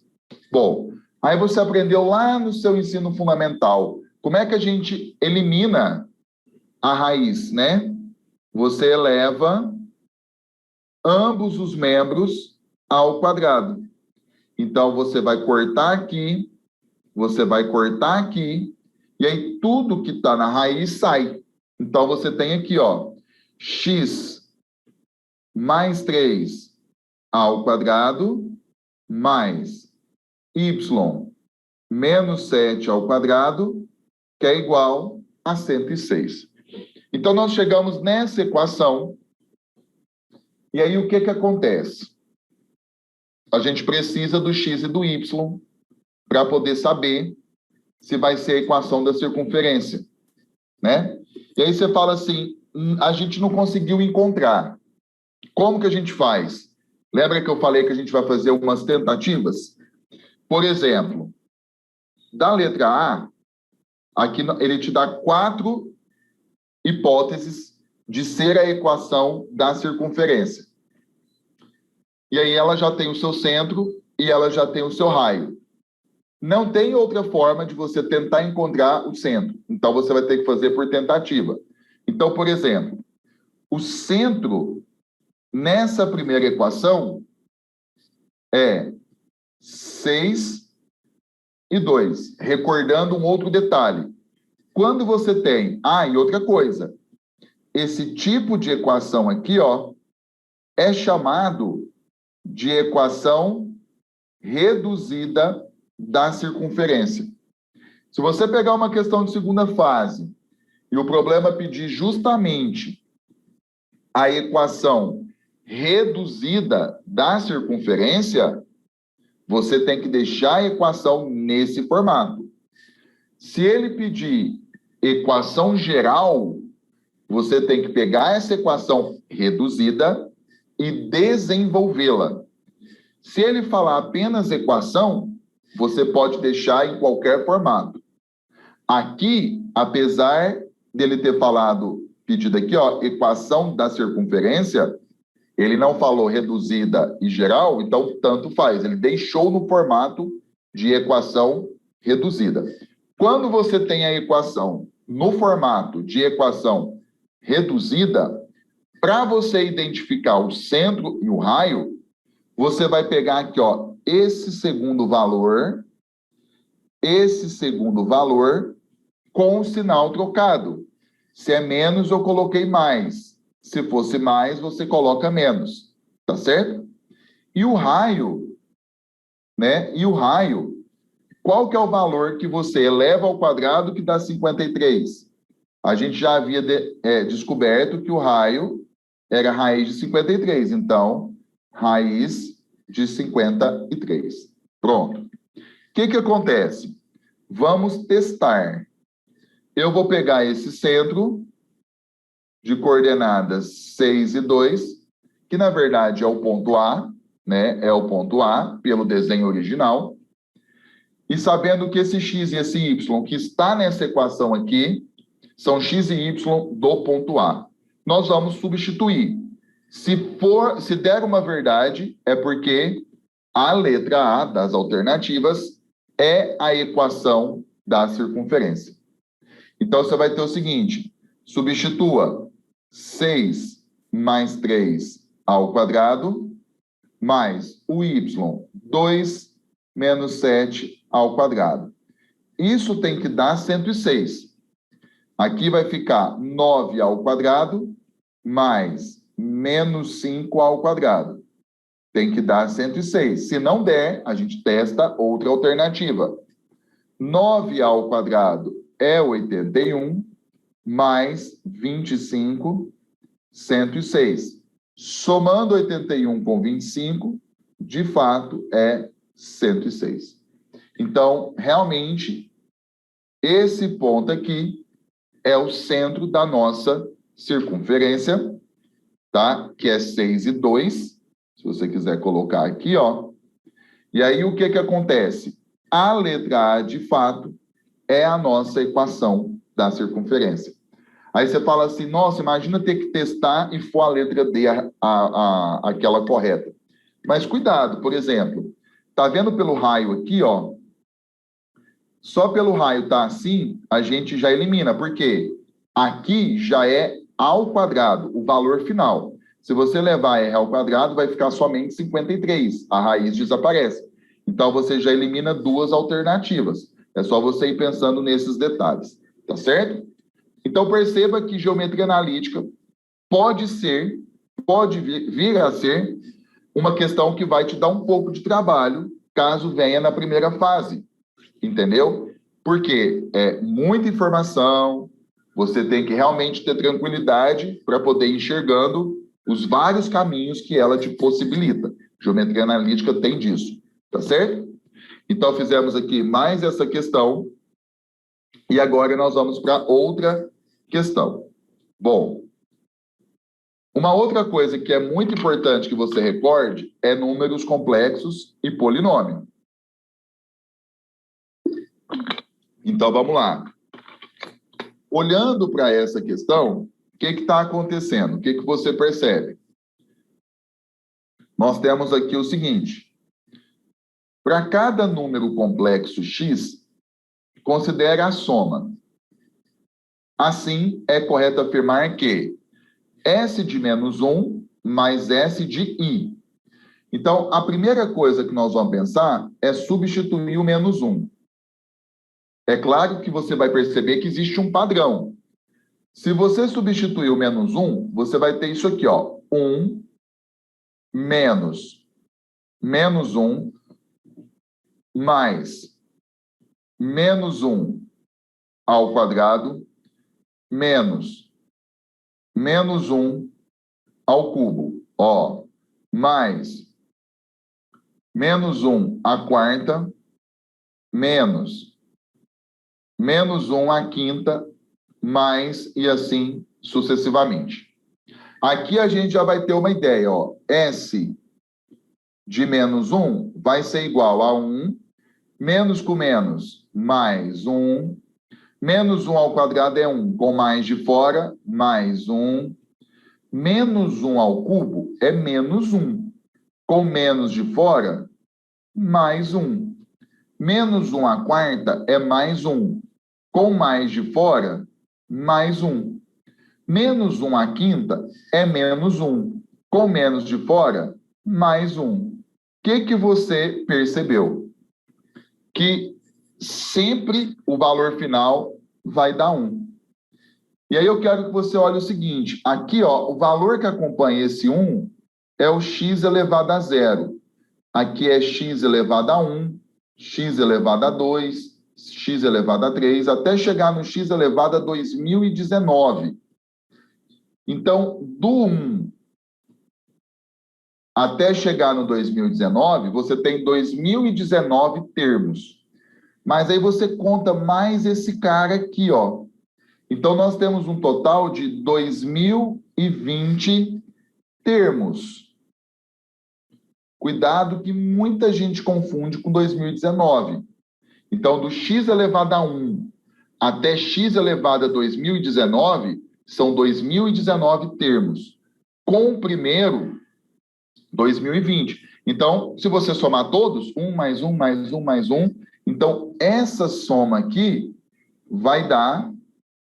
Bom, aí você aprendeu lá no seu ensino fundamental, como é que a gente elimina a raiz, né? você eleva ambos os membros ao quadrado. Então, você vai cortar aqui, você vai cortar aqui, e aí tudo que está na raiz sai. Então, você tem aqui, ó, x mais 3 ao quadrado, mais y menos 7 ao quadrado, que é igual a 106. Então, nós chegamos nessa equação, e aí o que acontece? A gente precisa do x e do y para poder saber se vai ser a equação da circunferência, né? E aí você fala assim, a gente não conseguiu encontrar. Como que a gente faz? Lembra que eu falei que a gente vai fazer algumas tentativas? Por exemplo, da letra A, aqui ele te dá 4 hipóteses de ser a equação da circunferência. E aí ela já tem o seu centro e ela já tem o seu raio. Não tem outra forma de você tentar encontrar o centro. Então, você vai ter que fazer por tentativa. Então, por exemplo, o centro nessa primeira equação é 6 e 2. Recordando um outro detalhe. Quando você tem... e outra coisa. Esse tipo de equação aqui, ó, é chamado de equação reduzida da circunferência. Se você pegar uma questão de segunda fase e o problema pedir justamente a equação reduzida da circunferência, você tem que deixar a equação nesse formato. Se ele pedir equação geral, você tem que pegar essa equação reduzida e desenvolvê-la. Se ele falar apenas equação, você pode deixar em qualquer formato. Aqui, apesar dele ter pedido aqui, ó, equação da circunferência, ele não falou reduzida e geral, então tanto faz. Ele deixou no formato de equação reduzida. Quando você tem a equação no formato de equação reduzida, para você identificar o centro e o raio, você vai pegar aqui, ó, esse segundo valor com o sinal trocado. Se é menos, eu coloquei mais. Se fosse mais, você coloca menos. Tá certo? E o raio, né? E o raio, qual que é o valor que você eleva ao quadrado que dá 53? A gente já havia descoberto que o raio era raiz de 53. Então, raiz de 53. Pronto. O que acontece? Vamos testar. Eu vou pegar esse centro de coordenadas 6 e 2, que na verdade é o ponto A, né? É o ponto A, pelo desenho original. E sabendo que esse x e esse y que está nessa equação aqui, são x e y do ponto A. Nós vamos substituir. Se der uma verdade, é porque a letra A das alternativas é a equação da circunferência. Então, você vai ter o seguinte, substitua 6 mais 3 ao quadrado, mais o y, 2 menos 7 ao quadrado. Isso tem que dar 106. Aqui vai ficar 9 ao quadrado, mais menos 5 ao quadrado. Tem que dar 106. Se não der, a gente testa outra alternativa. 9 ao quadrado é 81, mais 25, 106. Somando 81 com 25, de fato, é 106. Então, realmente, esse ponto aqui é o centro da nossa circunferência, tá? Que é 6 e 2. Se você quiser colocar aqui, ó. E aí, o que acontece? A letra A, de fato, é a nossa equação da circunferência. Aí você fala assim, nossa, imagina ter que testar e for a letra D aquela correta. Mas cuidado, por exemplo, tá vendo pelo raio aqui, ó? Só pelo raio tá assim, a gente já elimina, porque aqui já é ao quadrado, o valor final. Se você levar r ao quadrado, vai ficar somente 53. A raiz desaparece. Então, você já elimina duas alternativas. É só você ir pensando nesses detalhes. Tá certo? Então, perceba que geometria analítica pode vir a ser uma questão que vai te dar um pouco de trabalho, caso venha na primeira fase. Entendeu? Porque é muita informação, você tem que realmente ter tranquilidade para poder ir enxergando os vários caminhos que ela te possibilita. Geometria analítica tem disso, tá certo? Então, fizemos aqui mais essa questão e agora nós vamos para outra questão. Bom, uma outra coisa que é muito importante que você recorde é números complexos e polinômio. Então, vamos lá. Olhando para essa questão, o que está acontecendo? O que você percebe? Nós temos aqui o seguinte. Para cada número complexo x, considere a soma. Assim, é correto afirmar que S de menos 1 mais S de I. Então, a primeira coisa que nós vamos pensar é substituir o menos 1. É claro que você vai perceber que existe um padrão. Se você substituir o menos 1, você vai ter isso aqui, ó. 1 menos 1 mais menos 1 ao quadrado menos 1 ao cubo. Ó, mais menos 1 à quarta menos 1 à quinta, mais e assim sucessivamente. Aqui a gente já vai ter uma ideia, ó. S de menos 1 vai ser igual a 1, menos com menos, mais 1, menos 1 ao quadrado é 1, com mais de fora, mais 1, menos 1 ao cubo é menos 1, com menos de fora, mais 1. Menos 1 à quarta é mais 1, com mais de fora, mais 1. Menos 1 à quinta é menos 1, com menos de fora, mais 1. O que você percebeu? Que sempre o valor final vai dar 1. E aí eu quero que você olhe o seguinte, aqui ó, o valor que acompanha esse 1 é o x elevado a 0. Aqui é x elevado a 1, x elevado a 2, x elevado a 3, até chegar no x elevado a 2019. Então, do 1 até chegar no 2019, você tem 2019 termos. Mas aí você conta mais esse cara aqui, ó. Então, nós temos um total de 2020 termos. Cuidado que muita gente confunde com 2019. Então, do x elevado a 1 até x elevado a 2019, são 2019 termos. Com o primeiro, 2020. Então, se você somar todos, 1 mais 1 mais 1 mais 1, então essa soma aqui vai dar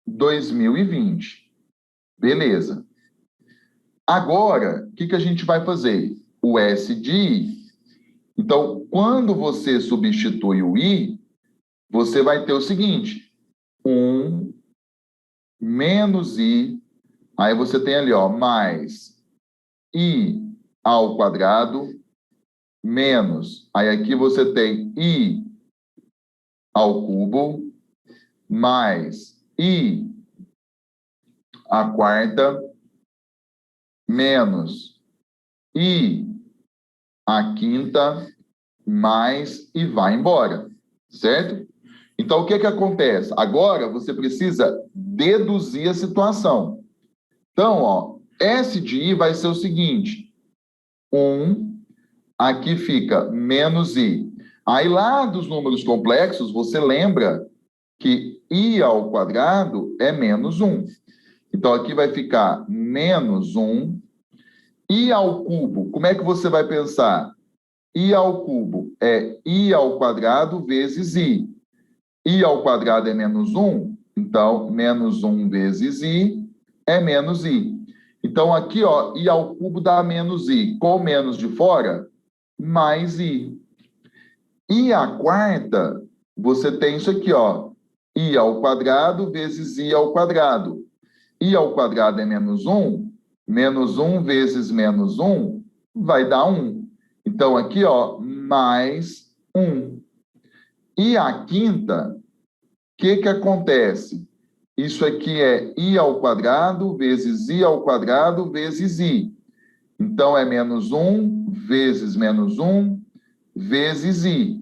2020. Beleza. Agora, o que a gente vai fazer? O S de I. Então, quando você substitui o I, você vai ter o seguinte, 1 menos I, aí você tem ali, ó, mais I ao quadrado, menos, aí aqui você tem I ao cubo, mais I à quarta, menos I à quinta, mais e vai embora, certo? Então, o que acontece? Agora, você precisa deduzir a situação. Então, ó, S de I vai ser o seguinte, 1, aqui fica menos I. Aí, lá dos números complexos, você lembra que I ao quadrado é menos 1. Então, aqui vai ficar menos 1. I ao cubo, como é que você vai pensar? I ao cubo é I ao quadrado vezes I. I ao quadrado é menos 1, então, menos 1 vezes I, é menos i. Então, aqui, ó, i ao cubo dá menos i. Com menos de fora, mais i. E a quarta, você tem isso aqui, ó. I ao quadrado vezes i ao quadrado. I ao quadrado é menos 1. Menos 1 vezes menos 1 vai dar 1. Então, aqui, ó, mais 1. E a quinta, o que acontece? Isso aqui é i ao quadrado vezes i ao quadrado vezes i. Então, é menos 1 vezes menos 1 vezes i.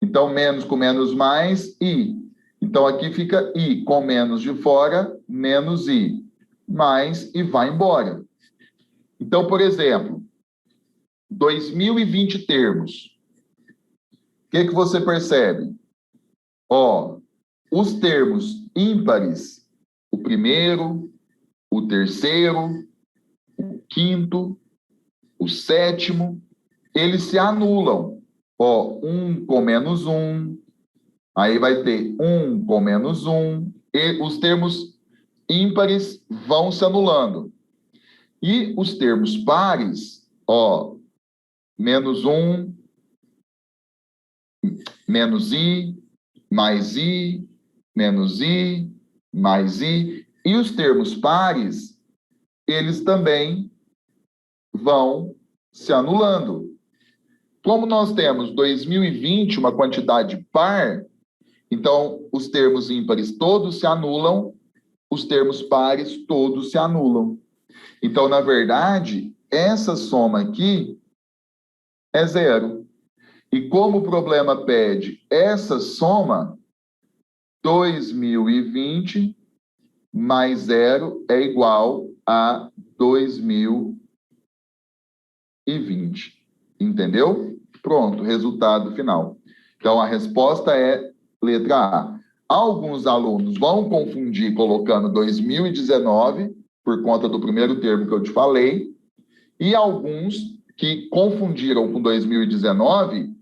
Então, menos com menos mais, i. Então, aqui fica i com menos de fora, menos i. Mais e vai embora. Então, por exemplo, 2020 termos. O que você percebe? Ó, os termos ímpares, o primeiro, o terceiro, o quinto, o sétimo, eles se anulam. Ó, 1 com menos 1, aí vai ter 1 com menos 1, e os termos ímpares vão se anulando. E os termos pares, ó, menos 1, menos i, mais i, menos i, mais i. E os termos pares, eles também vão se anulando. Como nós temos 2020 uma quantidade par, então os termos ímpares todos se anulam, os termos pares todos se anulam. Então, na verdade, essa soma aqui é zero. E como o problema pede essa soma, 2020 mais zero é igual a 2020. Entendeu? Pronto, resultado final. Então, a resposta é letra A. Alguns alunos vão confundir colocando 2019, por conta do primeiro termo que eu te falei, e alguns que confundiram com 2019,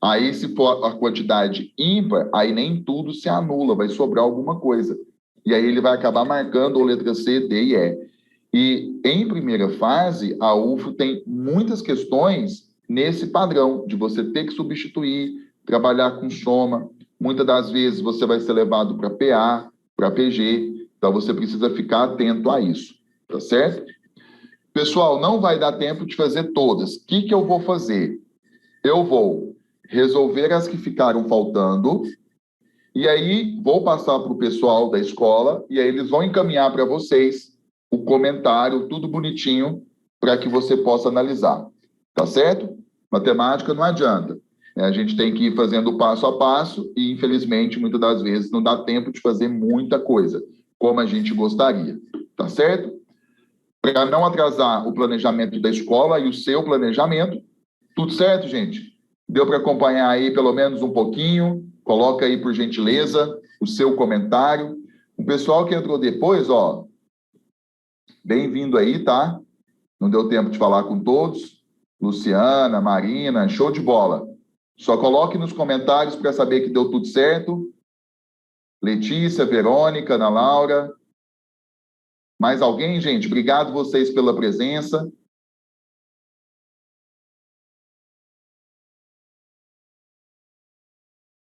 aí se for a quantidade ímpar, aí nem tudo se anula, vai sobrar alguma coisa. E aí ele vai acabar marcando a letra C, D e E. E em primeira fase, a UFO tem muitas questões nesse padrão, de você ter que substituir, trabalhar com soma. Muitas das vezes você vai ser levado para PA, para PG, então você precisa ficar atento a isso, tá certo? Pessoal, não vai dar tempo de fazer todas. O que eu vou fazer? Eu vou resolver as que ficaram faltando, e aí vou passar para o pessoal da escola, e aí eles vão encaminhar para vocês o comentário, tudo bonitinho, para que você possa analisar. Tá certo? Matemática não adianta. A gente tem que ir fazendo passo a passo e, infelizmente, muitas das vezes não dá tempo de fazer muita coisa, como a gente gostaria. Tá certo? Para não atrasar o planejamento da escola e o seu planejamento. Tudo certo, gente? Deu para acompanhar aí pelo menos um pouquinho? Coloca aí, por gentileza, o seu comentário. O pessoal que entrou depois, ó, bem-vindo aí, tá? Não deu tempo de falar com todos. Luciana, Marina, show de bola. Só coloque nos comentários para saber que deu tudo certo. Letícia, Verônica, Ana Laura. Mais alguém, gente? Obrigado vocês pela presença.